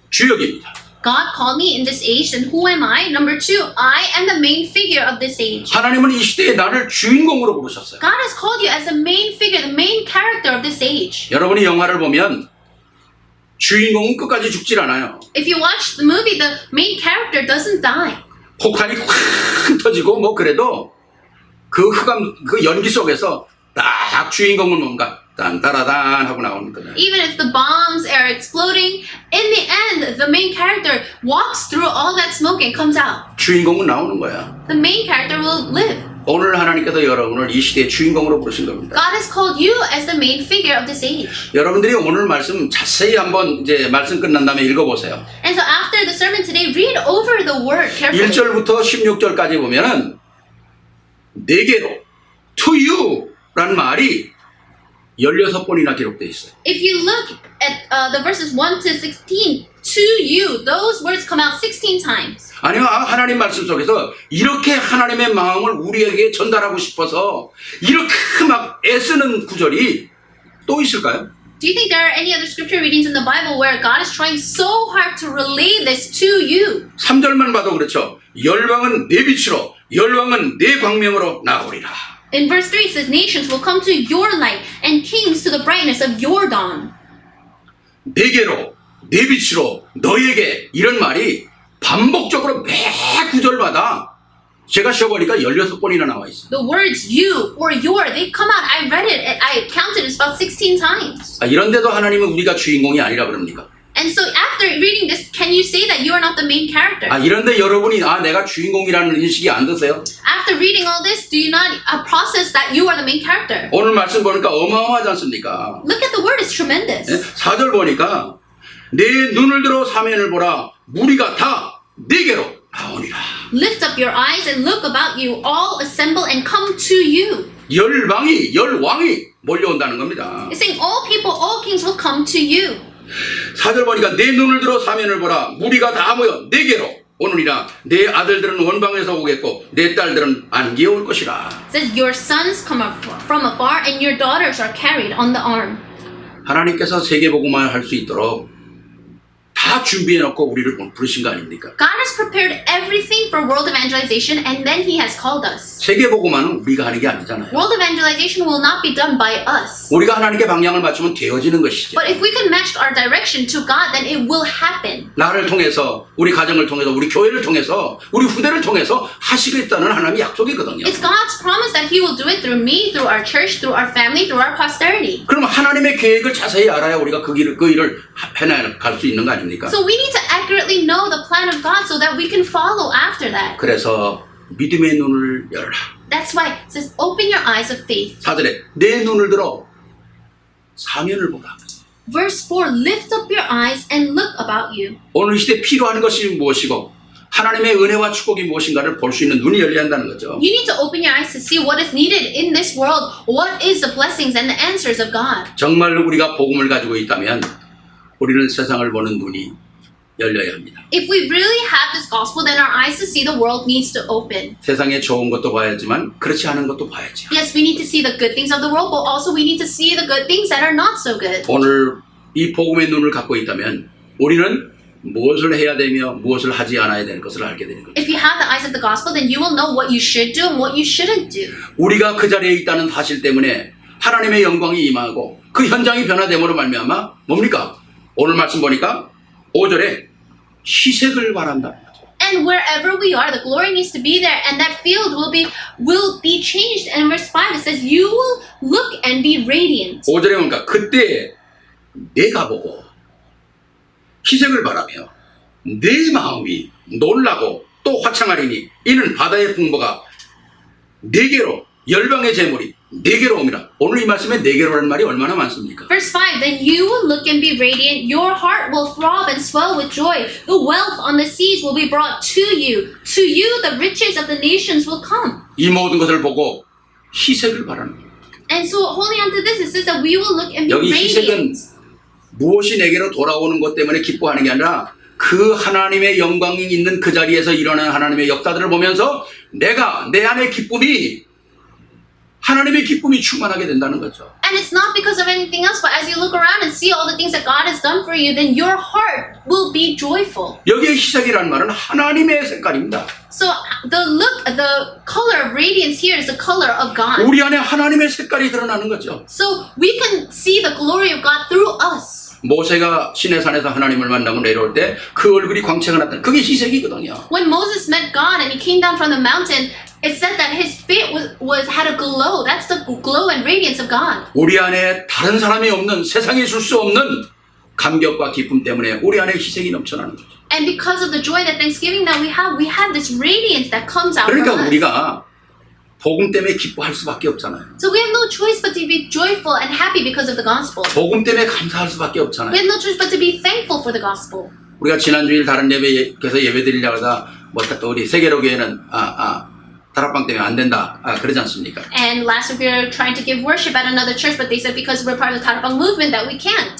주역입니다. God called me in this age, and who am I? Number two, I am the main figure of this age. 하나님은 이 시대에 나를 주인공으로 부르셨어요. God has called you as the main figure, the main character of this age. 여러분이 영화를 보면 주인공은 끝까지 죽질 않아요. If you watch the movie, the main character doesn't die. 폭탄이 확 터지고 뭐 그래도 그 흑암 그 연기 속에서 딱 주인공은 뭔가 딴따라단 하고 나오는 거예요. Even if the bombs are exploding, in the end, the main character walks through all that smoke and comes out. 주인공은 나오는 거야. The main character will live. 오늘 하나님께서 여러분을 이 시대의 주인공으로 부르신 겁니다. God has called you as the main figure of this age. 여러분들이 오늘 말씀 자세히 한번 이제 말씀 끝난 다음에 읽어보세요. And so after the sermon today, read over the word carefully. 1절부터 16절까지 보면은 네개로 to you 라는 말이 16번이나 기록되어 있어요. If you look at the verses 1 to 16, to you, those words come out 16 times. 아니요, 하나님 말씀 속에서 이렇게 하나님의 마음을 우리에게 전달하고 싶어서 이렇게 막 애쓰는 구절이 또 있을까요? Do you think there are any other scripture readings in the Bible where God is trying so hard to relay this to you? 3절만 봐도 그렇죠. 열방은 내 빛으로, 열방은 내 광명으로 나오리라. In verse 3 it says, nations will come to your light and kings to the brightness of your dawn. 내게로, 내 빛으로, 너에게 이런 말이 반복적으로 매 구절마다 제가 쉬어보니까 16번이나 나와 있어요. The words you or your, they come out. I read it. I counted. It's about 16 times. 이런데도 하나님은 우리가 주인공이 아니라 그럽니까? And so after reading this, can you say that you are not the main character? 이런데 여러분이 내가 주인공이라는 인식이 안 드세요? After reading all this, do you not process that you are the main character? 오늘 말씀 보니까 어마어마하지 않습니까? Look at the word. It's tremendous. 4절 보니까 내 눈을 들어 사면을 보라 무리가 다 내게로 나오니라. Lift up your eyes and look about you. All assemble and come to you. 열왕이 몰려온다는 겁니다. It's saying all people, all kings will come to you. 4절 보니까 내 눈을 들어 사면을 보라 무리가 다 모여 내게로 오느니라. 내 아들들은 원방에서 오겠고 내 딸들은 안기에 올 것이라. It says your sons come up from afar and your daughters are carried on the arm. 하나님께서 세계복음화를 할 수 있도록 다 준비해놓고 우리를 부르신 거 아닙니까? God has prepared everything for world evangelization and then He has called us. 세계복음화는 우리가 하는 게 아니잖아요. World evangelization will not be done by us. 우리가 하나님께 방향을 맞추면 되어지는 것이죠. But if we can match our direction to God, then it will happen. 나를 통해서 우리 가정을 통해서 우리 교회를 통해서 우리 후대를 통해서 하시겠다는 하나님의 약속이거든요. It's God's promise that He will do it through me, through our church, through our family, through our posterity. 그럼 하나님의 계획을 자세히 알아야 우리가 그 일을 해나갈 수 있는 거 아닙니까? So we need to accurately know the plan of God so that we can follow after that. 그래서 믿음의 눈을 열라. That's why it says, open your eyes of faith. 4절에 내 눈을 들어 사면을 보라. Verse 4, lift up your eyes and look about you. 오늘 시대에 필요한 것이 무엇이고 하나님의 은혜와 축복이 무엇인가를 볼 수 있는 눈이 열려야 한다는 거죠. You need to open your eyes to see what is needed in this world. What is the blessings and the answers of God? 정말로 우리가 복음을 가지고 있다면 우리는 세상을 보는 눈이 열려야 합니다. If we really have this gospel, then our eyes to see the world needs to open. 세상에 좋은 것도 봐야지만 그렇지 않은 것도 봐야지. Yes, we need to see the good things of the world, but also we need to see the good things that are not so good. 오늘 이 복음의 눈을 갖고 있다면 우리는 무엇을 해야 되며 무엇을 하지 않아야 되는 것을 알게 되는 거죠. If you have the eyes of the gospel, then you will know what you should do and what you shouldn't do. 우리가 그 자리에 있다는 사실 때문에 하나님의 영광이 임하고 그 현장이 변화됨으로 말미암아 뭡니까? 오늘 말씀 보니까 5절에 희색을 바란다. And wherever we are, the glory needs to be there, and that field will be changed. And verse 5 it says, "You will look and be radiant." 5절에 보니까 그때 내가 보고 희색을 바라며 내 마음이 놀라고 또 화창하리니 이는 바다의 풍부가 내게로 열방의 재물이 내게로 옵니다. 오늘 이 말씀에 내게로라는 말이 얼마나 많습니까? Verse 5, then you will look and be radiant, your heart will throb and swell with joy. The wealth on the seas will be brought to you. To you the riches of the nations will come. 이 모든 것을 보고 희색을 바라는 거예요. And so holding on to this, it says that we will look and be 여기 희색은 radiant. 무엇이 내게로 돌아오는 것 때문에 기뻐하는 게 아니라 그 하나님의 영광이 있는 그 자리에서 일어나는 하나님의 역사들을 보면서 내가 내 안의 기쁨이 하나님의 기쁨이 충만하게 된다는 거죠. And it's not because of anything else, but as you look around and see all the things that God has done for you, then your heart will be joyful. 여기에 희색이라는 말은 하나님의 색깔입니다. So the color of radiance here is the color of God. 우리 안에 하나님의 색깔이 드러나는 거죠. So we can see the glory of God through us. 모세가 시내산에서 하나님을 만나고 내려올 때 그 얼굴이 광채가 났다. 그게 희색이거든요. When Moses met God and he came down from the mountain, it said that his face had a glow. That's the glow and radiance of God. 우리 안에 다른 사람이 없는 세상에 줄 수 없는 감격과 기쁨 때문에 우리 안에 희생이 넘쳐나는 거죠. And because of the joy that Thanksgiving that we have this radiance that comes out 그러니까 from us. 우리가 복음 때문에 기뻐할 수밖에 없잖아요. So we have no choice but to be joyful and happy because of the gospel. 복음 때문에 감사할 수밖에 We 없잖아요. have no choice but to be thankful for the gospel. 우리가 지난주일 다른 예배에서 예배 드리려고 하다가 또 우리 세계로교회는 다락방 때문에 안 된다 그러지 않습니까? And last week we were trying to give worship at another church, but they said because we're part of the Tarapang movement that we can't.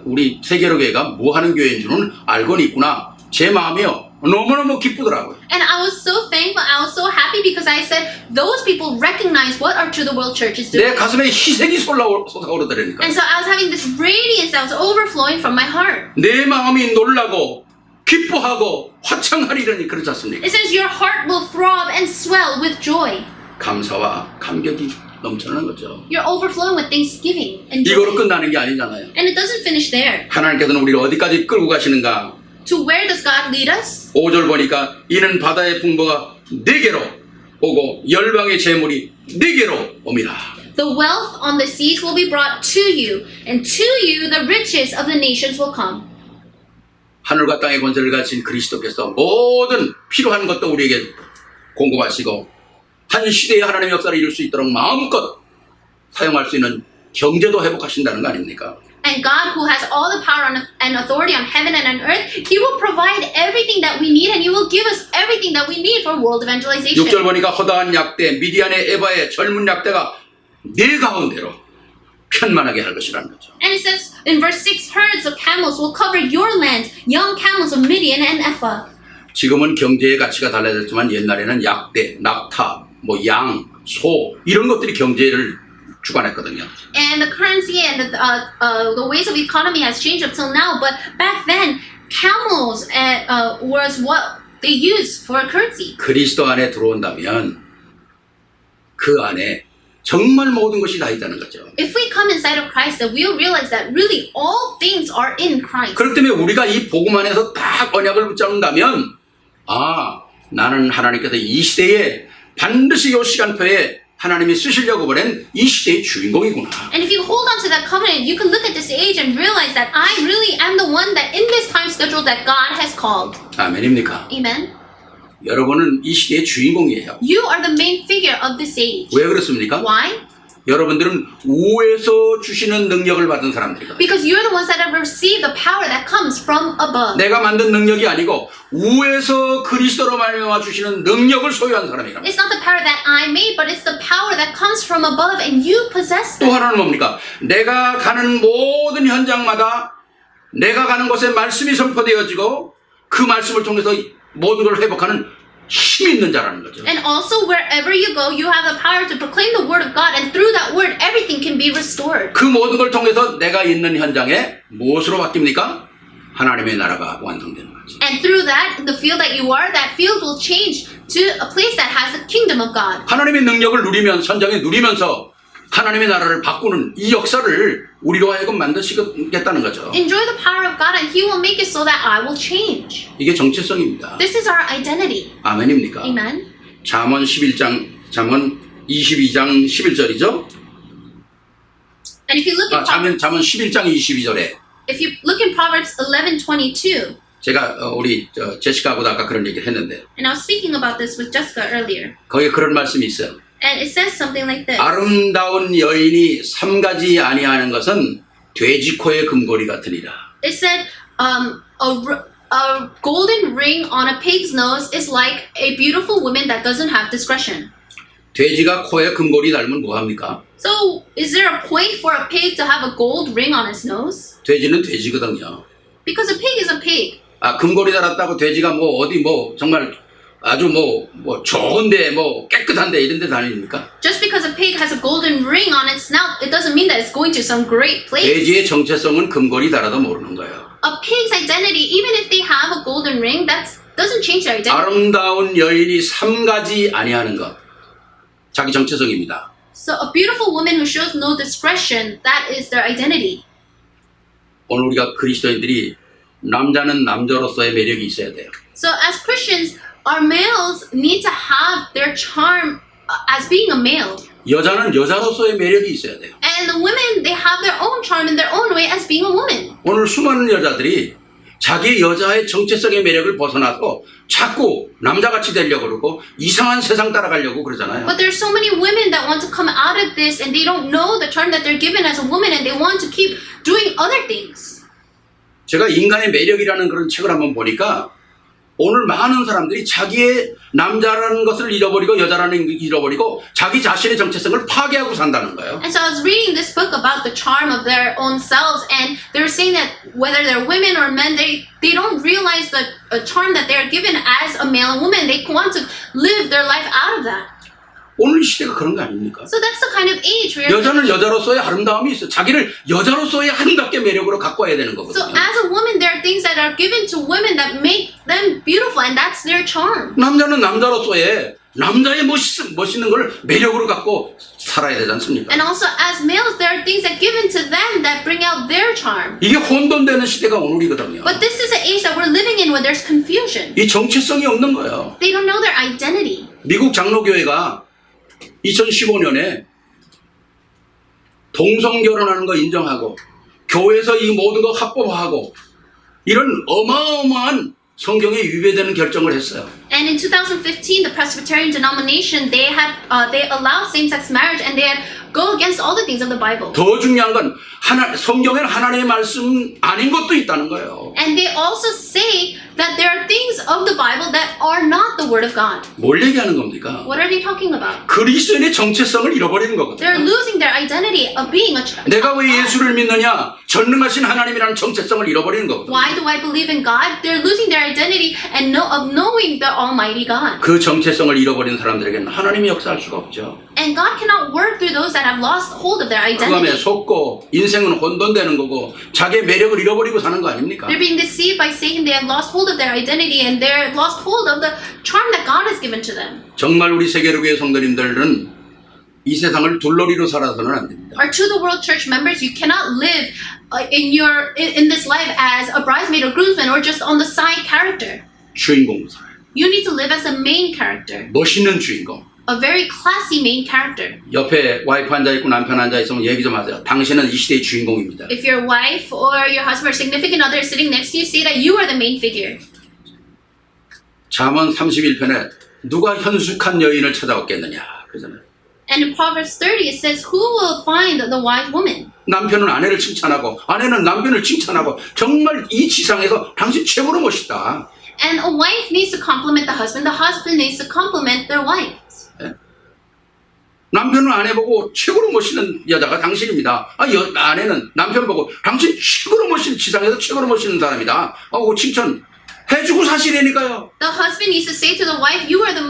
우리 세계로교회가 뭐 하는 교회인 줄은 알고는 있구나. 제 마음이요 너무너무 기쁘더라고요. And I was so thankful, I was so happy because I said those people recognize what our To The World Church is doing. 내 가슴에 희색이 솟아오르더라니까. And so I was having this radiance that was overflowing from my heart. 내 마음이 놀라고 기뻐하고 화창하리라니 그렇지 않습니까? It says your heart will throb and swell with joy. 감사와 감격이 넘쳐나는 거죠. You're overflowing with thanksgiving and 이거로 joy. 끝나는 게 아니잖아요. And it doesn't finish there. 하나님께서는 우리를 어디까지 끌고 가시는가 To where does God lead us? 5절 보니까 이는 바다의 풍부가 네게로 오고 열방의 재물이 네게로 옵니다. The wealth on the seas will be brought to you, and to you the riches of the nations will come. 하늘과 땅의 권세를 가진 그리스도께서 모든 필요한 것도 우리에게 공급하시고 한 시대에 하나님의 역사를 이룰 수 있도록 마음껏 사용할 수 있는 경제도 회복하신다는 거 아닙니까? And God, who has all the power and authority on heaven and on earth, He will provide everything that we need, and He will give us everything that we need for world evangelization. 6절 보니까 허다한 약대 미디안의 에바의 젊은 약대가 네 가운데로 편만하게 할 것이라는 거죠. And it says in verse 6, herds of camels will cover your land, young camels of Midian and Ephah. 지금은 경제의 가치가 달라졌지만 옛날에는 약대, 낙타, 뭐 양, 소 이런 것들이 경제를 주관했거든요. And the currency and the ways of economy has changed up till now, but back then, camels was what they used for currency. 그리스도 안에 들어온다면 그 안에 정말 모든 것이 다 있다는 거죠. If we come inside of Christ, then we'll realize that really all things are in Christ. 그렇기 때문에 우리가 이 복음 안에서 딱 언약을 붙잡는다면 아, 나는 하나님께서 이 시대에 반드시 이 시간표에 하나님이 쓰시려고 보낸 이 시대의 주인공이구나. And if you hold on to that covenant, you can look at this age and realize that I really am the one that in this time schedule that God has called. 아멘입니까? Amen. 여러분은 이 시대의 주인공이에요. You are the main figure of this age. 왜 그렇습니까? Why? 여러분들은 우에서 주시는 능력을 받은 사람들이거든요. Because you're the ones that have received the power that comes from above. 내가 만든 능력이 아니고 우에서 그리스도로 말미암아 주시는 능력을 소유한 사람이라. It's not the power that I made, but it's the power that comes from above, and you possess 또 that. 하나는 뭡니까? 내가 가는 모든 현장마다 내가 가는 곳에 말씀이 선포되어지고 그 말씀을 통해서 모든 걸 회복하는 힘이 있는 자라는 거죠. And also, wherever you go, you have the power to proclaim the word of God, and through that word, everything can be restored. 그 모든 걸 통해서 내가 있는 현장에 무엇으로 바뀝니까? 하나님의 나라가 완성되는 거죠. And through that, the field that you are, that field will change to a place that has the kingdom of God. 하나님의 능력을 누리면 현장에 누리면서 하나님의 나라를 바꾸는 이 역사를 우리로 하여금 만드시겠다는 거죠. Enjoy the power of God, and He will make it so that I will change. 이게 정체성입니다. This is our identity. 아멘입니까? Amen. 잠언 22장 11절이죠? And if you look in 잠언 11장 22절에 if you look in Proverbs 11:22, 제가 우리 제시카하고도 아까 그런 얘기를 했는데 and I was speaking about this with Jessica earlier, 거기에 그런 말씀이 있어요. and it says something like this. 아름다운 여인이 삼가지 아니하는 것은 돼지 코의 금고리 같으니라. It said, a golden ring on a pig's nose is like a beautiful woman that doesn't have discretion. 돼지가 코에 금고리 달면 뭐합니까? So, is there a point for a pig to have a gold ring on its nose? 돼지는 돼지거든요. Because a pig is a pig. 아, 금고리 달았다고 돼지가 뭐 어디 뭐 정말 아주 뭐 좋은데 뭐 깨끗한데 이런 데 다닙니까? Just because a pig has a golden ring on its snout, it doesn't mean that it's going to some great place. 돼지의 정체성은 금고리 달아도 모르는 거예요. A pig's identity, even if they have a golden ring, that doesn't change their identity. 아름다운 여인이 삼가지 아니하는 것. 자기 정체성입니다. So a beautiful woman who shows no discretion, that is their identity. 오늘 우리가 그리스도인들이 남자는 남자로서의 매력이 있어야 돼요. So as Christians, our males need to have their charm as being a male. 여자는 여자로서의 매력이 있어야 돼요. And the women, they have their own charm in their own way as being a woman. 오늘 수많은 여자들이 자기 여자의 정체성의 매력을 벗어나고 자꾸 남자같이 되려고 그러고 이상한 세상 따라가려고 그러잖아요. But there's so many women that want to come out of this and they don't know the term that they're given as a woman and they want to keep doing other things. 제가 인간의 매력이라는 그런 책을 한번 보니까 오늘 많은 사람들이 자기의 남자라는 것을 잃어버리고 여자라는 걸 잃어버리고 자기 자신의 정체성을 파괴하고 산다는 거예요. And so I was reading this book about the charm of their own selves, and they were saying that whether they're women or men, they don't realize the charm that they're given as a male and woman. They want to live their life out of that. 오늘 시대가 그런 거 아닙니까? So that's the kind of age where 여자는 여자로서의 아름다움이 있어. 자기를 여자로서의 아름답게 매력으로 갖고 와야 되는 so 거거든요. as a woman, there are things that are given to women that make them beautiful, and that's their charm. 남자는 남자로서의 남자의 멋있는 걸 매력으로 갖고 살아야 되지 않습니까? And also, as males, there are things that given to them that bring out their charm. 이게 혼돈되는 시대가 오늘이거든요. But this is the age that we're living in when there's confusion. 이 정체성이 없는 거예요. They don't know their identity. 미국 장로교회가 2015년에 동성결혼하는 거 인정하고 교회에서 이 모든 거 합법화하고 이런 어마어마한 성경에 위배되는 결정을 했어요. And in 2015, the Presbyterian denomination, they allowed same-sex marriage and they had go against all the things of the Bible. 더 중요한 건 성경에는 하나님의 말씀 아닌 것도 있다는 거예요. And they also say that there are things of the Bible that are not the Word of God. 뭘 얘기하는 겁니까? What are they talking about? 그리스도인의 정체성을 잃어버리는 They're 거거든요. losing their identity of being a child. 내가 왜 예수를 믿느냐? 전능하신 하나님이라는 정체성을 잃어버리는 거거든요. Why do I believe in God? They're losing their identity and of knowing the Almighty God. 그 정체성을 잃어버린 사람들에게는 하나님이 역사할 수가 없죠. And God cannot work through those that have lost hold of their 그감에 identity. 속고 인생은 혼돈되는 거고 자기의 매력을 잃어버리고 사는 거 아닙니까? They're being deceived by Satan. They have lost hold of their identity and they're lost hold of the charm that God has given to them. 정말 우리 세계로교회 성도님들은 이 세상을 둘러리로 살아서는 안 됩니다. Or to the world church members, you cannot live in this life as a bridesmaid or groomsman or just on the side character. 주인공으로 살아요. You need to live as a main character, 멋있는 주인공. a very classy main character. 옆에 와이프 앉아있고 남편 앉아있으면 얘기 좀 하세요. 당신은 이 시대의 주인공입니다. If your wife or your husband or significant other is sitting next to you, say that you are the main figure. 잠언 31편에 누가 현숙한 여인을 찾아왔겠느냐 그러잖아요. And in Proverbs 30, it says, who will find the wise woman? 남편은 아내를 칭찬하고 아내는 남편을 칭찬하고 정말 이 지상에서 당신 최고로 멋있다. And a wife needs to compliment the husband needs to compliment their wives. 남편은 아내 보고 최고로 멋있는 여자가 당신입니다. 아내는 남편 보고 당신 최고로 멋있는 지상에서 최고로 멋있는 사람이다. 하고 칭찬 해주고 사시라니까요. The husband needs to say to the wife, you are the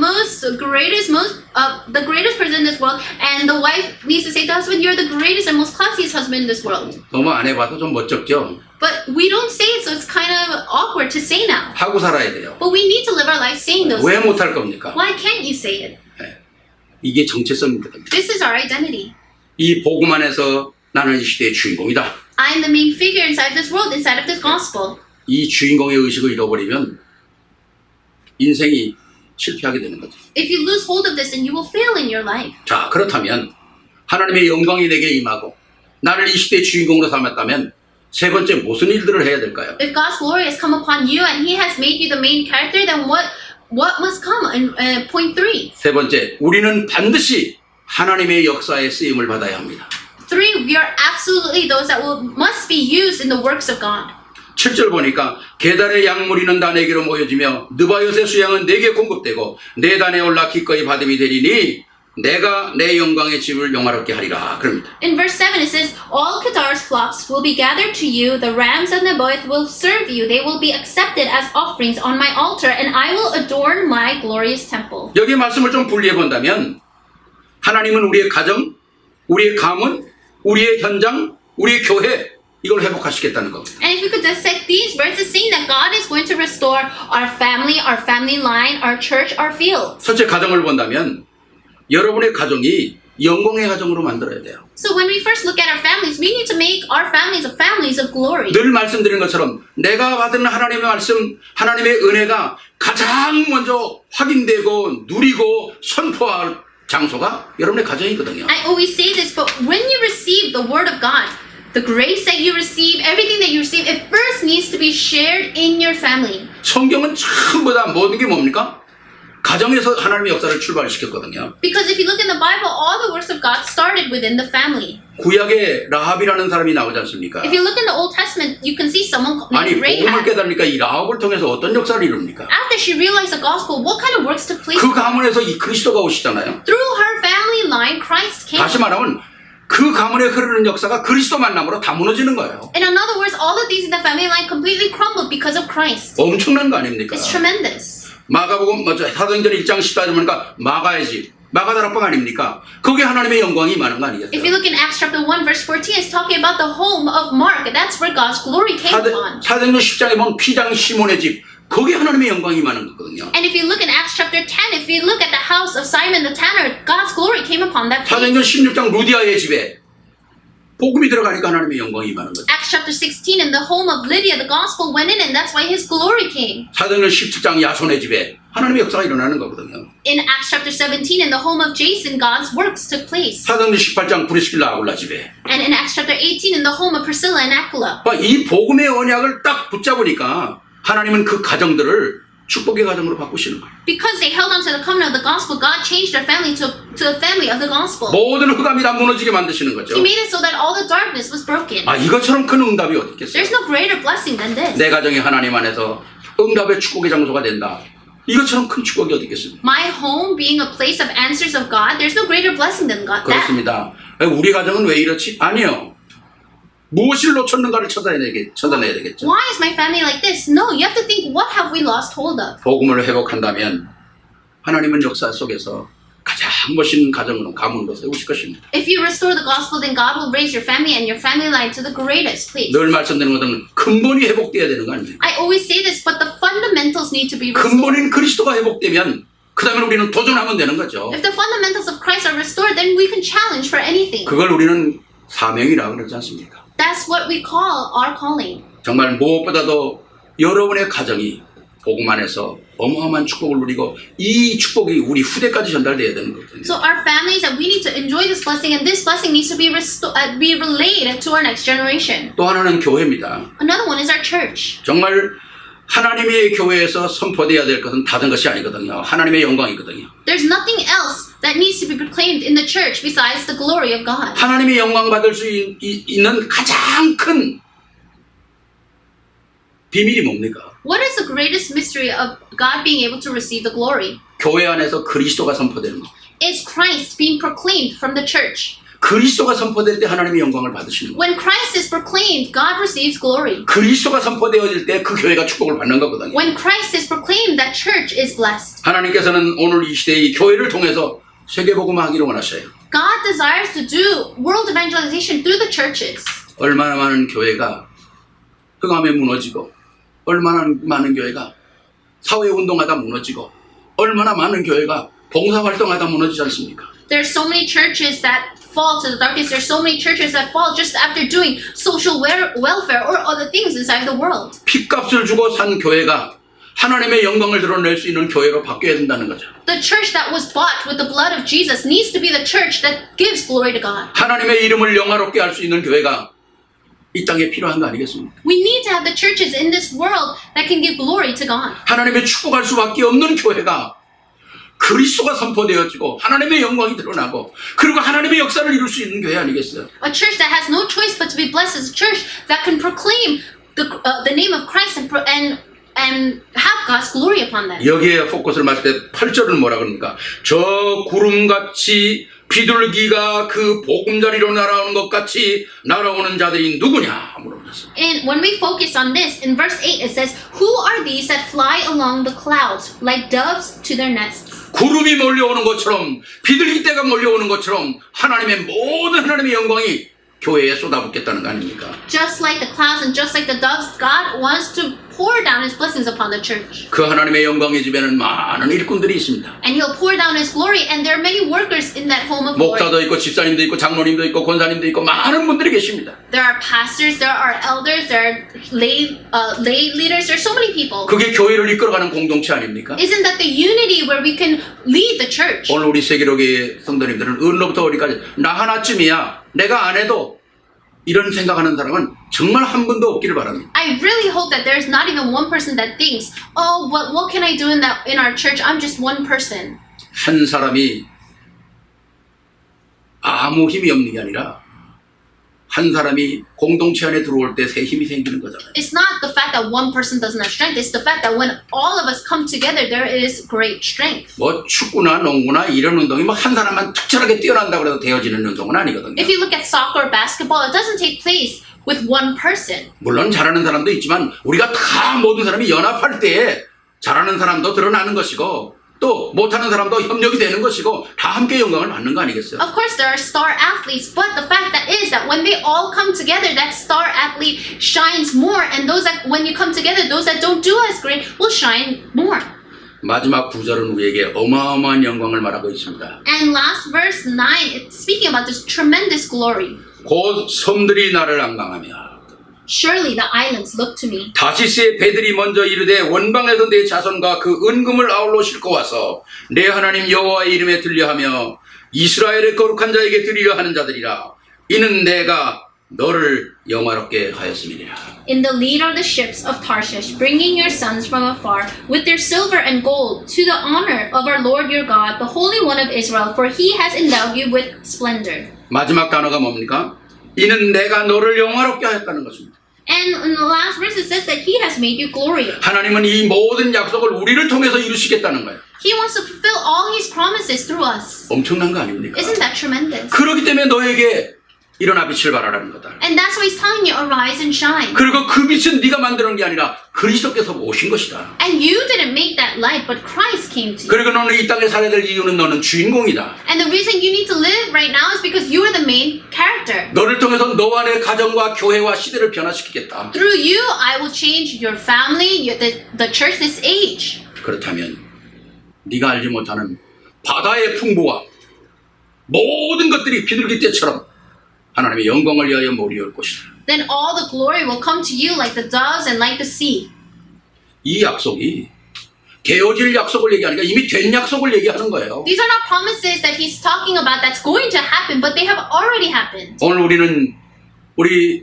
greatest person in this world. And the wife needs to say to the husband, you're the greatest and most classiest husband in this world. 너무 안 해봐도 좀 멋쩍죠? But we don't say it, so it's kind of awkward to say now. 하고 살아야 돼요. But we need to live our life saying those 왜 things. 못할 겁니까? Why can't you say it? 이게 정체성이거든요. This is our identity. 이 복음 안에서 나는 이 시대의 주인공이다. I'm the main figure inside this world, inside of this gospel. 이 주인공의 의식을 잃어버리면 인생이 실패하게 되는 거죠. If you lose hold of this, then you will fail in your life. 자, 그렇다면 하나님의 영광이 내게 임하고 나를 이 시대의 주인공으로 삼았다면 세 번째 무슨 일들을 해야 될까요? If God's glory has come upon you and He has made you the main character, then what must come? In point 3. 세 번째, 우리는 반드시 하나님의 역사에 쓰임을 받아야 합니다. 3, we are absolutely those that must be used in the works of God. 7절 보니까 계달의 양무리는 다 내게로 모여지며 느바요의 수양은 내게 공급되고 내 단에 올라 기꺼이 받음이 되리니 내가 내 영광의 집을 영화롭게 하리라. 그럽니다. In verse 7 it says, all Kedar's flocks will be gathered to you, the rams of Nebaioth will serve you, they will be accepted as offerings on my altar, and I will adorn my glorious temple. 여기 말씀을 좀 분리해 본다면 하나님은 우리의 가정, 우리의 가문, 우리의 현장, 우리의 교회 이걸 회복하시겠다는 겁니다. And if you could dissect these verses, saying that God is going to restore our family line, our church, our field. 첫째 가정을 본다면 여러분의 가정이 영광의 가정으로 만들어야 돼요. So when we first look at our families, we need to make our families of glory. 늘 말씀드린 것처럼 내가 받은 하나님의 말씀, 하나님의 은혜가 가장 먼저 확인되고 누리고 선포할 장소가 여러분의 가정이거든요. I always say this, but when you receive the word of God, the grace that you receive, everything that you receive, it first needs to be shared in your family. 성경은 전부 다 모든 게 뭡니까? 가정에서 하나님의 역사를 출발시켰거든요. Because if you look in the Bible, all the works of God started within the family. 구약에 라합이라는 사람이 나오지 않습니까? If you look in the Old Testament, you can see someone 아니 named 복음을 Rahab. 깨달으니까 이 라합을 통해서 어떤 역사를 이룹니까? After she realized the gospel, what kind of works took place? 그 가문에서 이 그리스도가 오시잖아요. Through her family line, Christ came. 다시 말하면 그 가문에 흐르는 역사가 그리스도 만남으로 다 무너지는 거예요. In other words, all the things in the family line completely crumbled because of Christ. 엄청난 거 아닙니까? It's tremendous. 마가복음 사도행전 1장 14절 보니까 마가의 집, 마가 다락방 아닙니까? 거기에 하나님의 영광이 임하는 거 If you 아니겠어요? look in Acts chapter 1 verse 14, it's talking about the home of Mark. That's where God's glory came upon. 사도행전 10장에 보면 피장 시몬의 집, 거기에 하나님의 영광이 임하는 거거든요. And if you look in Acts chapter 10, if you look at the house of Simon the tanner, God's glory came upon that place. 사도행전 16장 루디아의 집에 복음이 들어가니까 하나님의 영광이 임하는 거죠. Acts chapter 16, in the home of Lydia, the gospel went in, and that's why his glory came. 사도행전 17장 야손의 집에 하나님의 역사가 일어나는 거거든요. In Acts chapter 17, in the home of Jason, God's works took place. 사도행전 18장 브리스길라 아굴라 집에 And in Acts chapter 18, in the home of Priscilla and Aquila. 이 복음의 언약을 딱 붙잡으니까 하나님은 그 가정들을 축복의 가정으로 바꾸시는 거예요. Because they held on to the covenant of the gospel, God changed their family to the family of the gospel. 모든 흑암이 다 무너지게 만드시는 거죠. He made it so that all the darkness was broken. 이것처럼 큰 응답이 어디 있겠어요? There's no greater blessing than this. 내 가정이 하나님 안에서 응답의 축복의 장소가 된다. 이것처럼 큰 축복이 어디 있겠습니까? My home being a place of answers of God, there's no greater blessing than God. That. 그렇습니다. 우리 가정은 왜 이렇지? 아니요. 무엇을 놓쳤는가를 찾아내야 되겠죠. Why is my family like this? No, you have to think, what have we lost hold of? 복음을 회복한다면 하나님은 역사 속에서 가장 멋있는 가정으로 가문으로 세우실 것입니다. If you restore the gospel, then God will raise your family and your family line to the greatest place. 늘 말씀드리는 것은 근본이 회복돼야 되는 거 아닙니까? I always say this, but the fundamentals need to be restored. 근본인 그리스도가 회복되면 그 다음에 우리는 도전하면 되는 거죠. If the fundamentals of Christ are restored, then we can challenge for anything. 그걸 우리는 사명이라고 그러지 않습니까? That's what we call our calling. 정말 무엇보다도 여러분의 가정이 복음 안에서 어마어마한 축복을 누리고 이 축복이 우리 후대까지 전달돼야 되는 거거든요. So our families, that we need to enjoy this blessing, and this blessing needs to be relayed to our next generation. 또 하나는 교회입니다. Another one is our church. 정말 하나님의 교회에서 선포돼야 될 것은 다른 것이 아니거든요. 하나님의 영광이거든요. There's nothing else that needs to be proclaimed in the church besides the glory of God. 하나님의 영광 받을 수 있는 가장 큰 비밀이 뭡니까? What is the greatest mystery of God being able to receive the glory? 교회 안에서 그리스도가 선포되는 거. It's Christ being proclaimed from the church. 그리스도가 선포될 때 하나님의 영광을 받으시는 거예요. When Christ is proclaimed, God receives glory. 그리스도가 선포되어질 때 그 교회가 축복을 받는 거거든요. When Christ is proclaimed, that church is blessed. 하나님께서는 오늘 이 시대의 교회를 통해서 세계복음화하기를 원하셔요. God desires to do world evangelization through the churches. 얼마나 많은 교회가 흑암에 무너지고 얼마나 많은 교회가 사회운동하다 무너지고 얼마나 많은 교회가 봉사활동하다 무너지지 않습니까? There's so many churches that fall to the darkness. There's so many churches that fall just after doing social welfare or other things inside the world. 핏값을 주고 산 교회가 하나님의 영광을 드러낼 수 있는 교회로 바뀌어야 된다는 거죠. The church that was bought with the blood of Jesus needs to be the church that gives glory to God. 하나님의 이름을 영화롭게 할 수 있는 교회가 이 땅에 필요한 거 아니겠습니까? We need to have the churches in this world that can give glory to God. 하나님의 축복할 수밖에 없는 교회가 그리스도가 선포되어지고 하나님의 영광이 드러나고 그리고 하나님의 역사를 이룰 수 있는 교회 아니겠어요? A church that has no choice but to be blessed is a church that can proclaim the name of Christ and have God's glory upon them. 여기에 포커스를 맞을 때 8절은 뭐라 그럽니까? 저 구름같이 비둘기가 그 보금자리로 날아오는 것 같이 날아오는 자들이 누구냐? 물어보셨어요. And when we focus on this, in verse 8 it says, Who are these that fly along the clouds like doves to their nests? 구름이 몰려오는 것처럼 비둘기 떼가 몰려오는 것처럼 하나님의 영광이 교회에 쏟아붓겠다는 거 아닙니까? Just like the clouds and just like the doves, God wants to pour down His blessings upon the church. 그 하나님의 영광의 집에는 많은 일꾼들이 있습니다. And He'll pour down His glory, and there are many workers in that home of glory. 목사도 있고 집사님도 있고 장로님도 있고 권사님도 있고 많은 분들이 계십니다. There are pastors, there are elders, there are lay leaders, there are so many people. 그게 교회를 이끌어가는 공동체 아닙니까? Isn't that the unity where we can lead the church? 오늘 우리 세계로교회 성도님들은 어느부터 어디까지 나 하나쯤이야 내가 안 해도 이런 생각하는 사람은 정말 한 분도 없기를 바랍니다. I really hope that there's not even one person that thinks, oh, what can I do in our church? I'm just one person. 한 사람이 아무 힘이 없는 게 아니라 한 사람이 공동체 안에 들어올 때 새 힘이 생기는 거잖아요. It's not the fact that one person doesn't have strength. It's the fact that when all of us come together, there is great strength. 뭐 축구나 농구나 이런 운동이 뭐 한 사람만 특별하게 뛰어난다고 해서 되어지는 운동은 아니거든요. If you look at soccer or basketball, it doesn't take place with one person. 물론 잘하는 사람도 있지만 우리가 다 모든 사람이 연합할 때 잘하는 사람도 드러나는 것이고 또 못하는 사람도 협력이 되는 것이고 다 함께 영광을 받는 거 아니겠어요? Of course, there are star athletes, but the fact that is that when they all come together, that star athlete shines more, and those that when you come together, those that don't do as great will shine more. 마지막 구절은 우리에게 어마어마한 영광을 말하고 있습니다. And last verse 9, it's speaking about this tremendous glory. 곧 섬들이 나를 앙망하며 Surely the islands look to me. 다시스의 배들이 먼저 이르되 원방에서 내 자손과 그 은금을 아울러 싣고 와서 내 하나님 여호와의 이름에 들려하며 이스라엘의 거룩한 자에게 드리려 하는 자들이라. 이는 내가 너를 영화롭게 하였음이니라. In the lead are the ships of Tarshish, bringing your sons from afar, with their silver and gold, to the honor of our Lord your God, the Holy One of Israel, for he has endowed you with splendor. 마지막 단어가 뭡니까? 이는 내가 너를 영화롭게 하였다는 것입니다. And in the last verse it says that he has made you glorious. 하나님은 이 모든 약속을 우리를 통해서 이루시겠다는 거예요. He wants to fulfill all his promises through us. 엄청난 거 아닙니까? Isn't that tremendous? 그렇기 때문에 너에게 일어나 빛을 발하라는 거다. And that's why he's telling you, arise and shine. 그리고 그 빛은 네가 만드는 게 아니라 그리스도께서 오신 것이다. And you didn't make that light, but Christ came to you. 그리고 너는 이 땅에 살아야 될 이유는 너는 주인공이다. And the reason you need to live right now is because you are the main character. 너를 통해서 너와 내 가정과 교회와 시대를 변화시키겠다. Through you, I will change your family, the church, this age. 그렇다면 네가 알지 못하는 바다의 풍부와 모든 것들이 비둘기떼처럼 하나님의 영광을 위하여 몰려올 것이다. Then all the glory will come to you like the doves and like the sea. 이 약속이 되어질 약속을 얘기하니까 이미 된 약속을 얘기하는 거예요. These are not promises that he's talking about that's going to happen, but they have already happened. 오늘 우리는 우리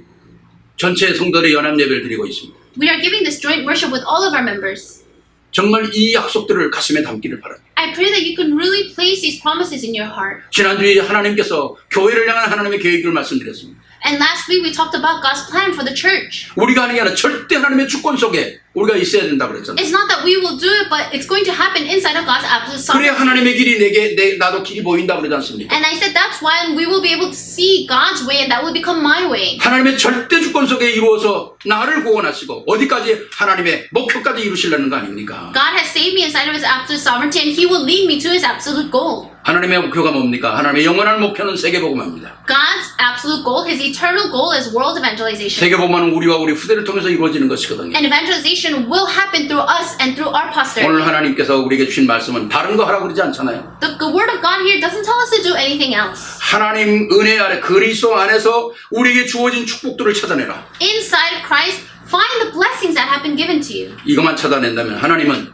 전체 성도들의 연합 예배를 드리고 있습니다. We are giving this joint worship with all of our members. 정말 이 약속들을 가슴에 담기를 바랍니다. I pray that you can really place these promises in your heart. 지난주에 하나님께서 교회를 향한 하나님의 계획을 말씀드렸습니다. And last week we talked about God's plan for the church. 우리가 하는 게 아니라 절대 하나님의 주권 속에 우리가 있어야 된다고 그랬잖아요. It's not that we will do it, but it's going to happen inside of God's absolute 그래야 sovereignty. 하나님의 길이 나도 길이 보인다고 그러지 않습니까? And I said that's why we will be able to see God's way and that will become my way. 하나님의 절대 주권 속에 이루어서 나를 구원하시고 어디까지 하나님의 목표까지 이루시려는 거 아닙니까? God has saved me inside of his absolute sovereignty and he will lead me to his absolute goal. 하나님의 목표가 뭡니까? 하나님의 영원한 목표는 세계복음화입니다. God's absolute goal, his eternal goal is world evangelization. 세계복음화는 우리와 우리 후대를 통해서 이루어지는 것이거든요. And evangelization will happen through us and through our posterity. 오늘 하나님께서 우리에게 주신 말씀은 다른 거 하라고 그러지 않잖아요. The word of God here doesn't tell us to do anything else. 하나님 은혜 아래 그리스도 안에서 우리에게 주어진 축복들을 찾아내라. Inside of Christ, find the blessings that have been given to you. 이것만 찾아낸다면 하나님은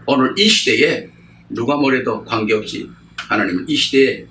오늘 이 시대에 누가 뭐래도 관계없이 하나님은 이 시대에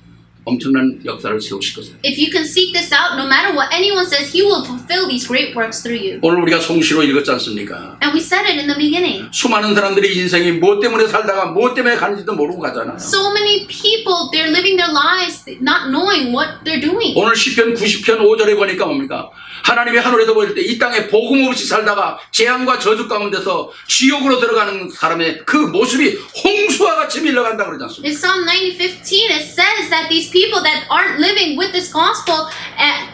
엄청난 역사를 세우실 것이다. If you can seek this out, no matter what anyone says, he will fulfill these great works through you. 오늘 우리가 송시로 읽었지 않습니까? And we said it in the beginning. 수많은 사람들이 인생이 무엇 때문에 살다가 무엇 때문에 가는지도 모르고 가잖아요. So many people, they're living their lives not knowing what they're doing. 오늘 시편 90편 5절에 보니까 뭡니까? 하나님의 하늘에서 보일 때 이 땅에 복음 없이 살다가 재앙과 저주 가운데서 지옥으로 들어가는 사람의 그 모습이 홍수와 같이 밀려간다고 그러지 않습니까? In Psalm 90:15, it says that these people that aren't living with this gospel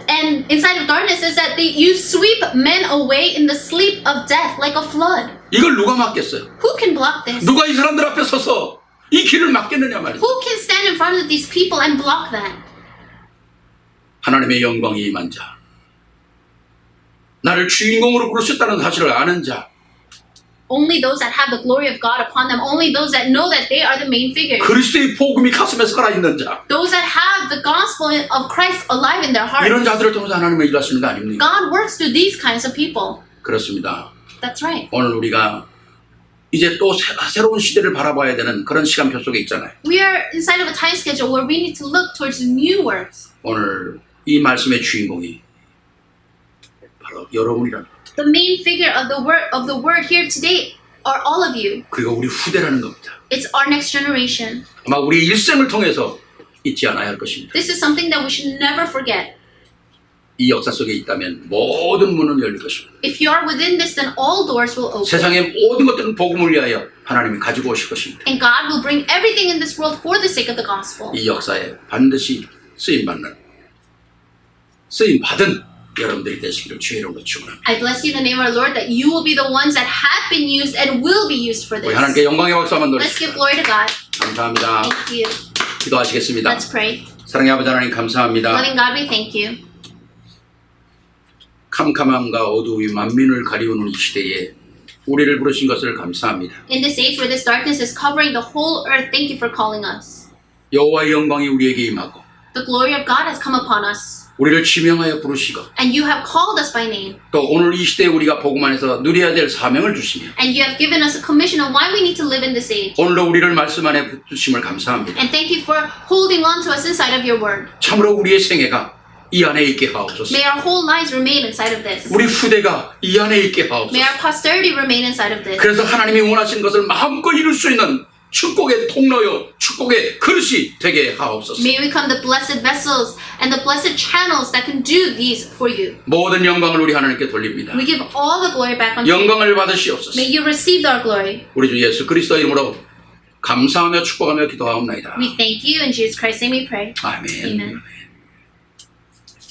and inside of darkness is that you sweep men away in the sleep of death like a flood. 이걸 누가 막겠어요? Who can block this? 누가 이 사람들 앞에 서서 이 길을 막겠느냐 말이죠. Who can stand in front of these people and block that? 하나님의 영광이 임한 자, 나를 주인공으로 부르셨다는 사실을 아는 자, Only those that have the glory of God upon them, only those that know that they are the main figures. 그리스도의 복음이 가슴에 살아있는 자, Those that have the gospel of Christ alive in their 이런 hearts. 자들을 통해서 하나님을 일하시는 거 아닙니까? God works through these kinds of people. 그렇습니다. That's right. 오늘 우리가 이제 또 새로운 시대를 바라봐야 되는 그런 시간표 속에 있잖아요. We are inside of a time schedule where we need to look towards new works. 오늘 이 말씀의 주인공이 바로 여러분이라는 것. The main figure of the word here today are all of you. 그리고 우리 후대라는 겁니다. It's our next generation. 아마 우리 일생을 통해서 잊지 않아야 할 것입니다. This is something that we should never forget. 이 역사 속에 있다면 모든 문은 열릴 것입니다. If you are within this, then all doors will open. 세상의 모든 것들은 복음을 위하여 하나님이 가지고 오실 것입니다. And God will bring everything in this world for the sake of the gospel. 이 역사에 반드시 쓰임받는, 쓰임받은 여러분들이 되시기를 주의 이름으로 축원합니다. I bless you in the name of our Lord that you will be the ones that have been used and will be used for 우리 this. 하나님께 영광의 박수 한번 Let's 노래하십시오. give glory to God. 감사합니다. Thank you. 기도하시겠습니다. Let's pray. 사랑의 아버지 하나님 감사합니다. Loving God, we thank you. 캄캄함과 어두움이 만민을 가리우는 이 시대에 우리를 부르신 것을 감사합니다. In this age where this darkness is covering the whole earth, thank you for calling us. 여호와의 영광이 우리에게 임하고 The glory of God has come upon us, 우리를 지명하여 부르시고 and you have called us by name, 또 오늘 이 시대에 우리가 복음 안에서 누려야 될 사명을 주시며 and you have given us a commission on why we need to live in this age. 오늘도 우리를 말씀 안에 붙으심을 감사합니다. And thank you for holding on to us inside of your word. 참으로 우리의 생애가 이 안에 있게 하옵소서. May our whole lives remain inside of this. 우리 후대가 이 안에 있게 May 하옵소서. our posterity remain inside of this. 그래서 하나님이 원하신 것을 마음껏 이룰 수 있는 축복의 통로요, 축복의 그릇이 되게 하옵소서. May we become the blessed vessels and the blessed channels that can do these for you. 모든 영광을 우리 하나님께 돌립니다. We give all the glory back unto you. 영광을 받으시옵소서. May you receive our glory. 우리 주 예수 그리스도 이름으로 감사하며 축복하며 기도하옵나이다. We thank you in Jesus Christ's name we pray. 아멘. Amen.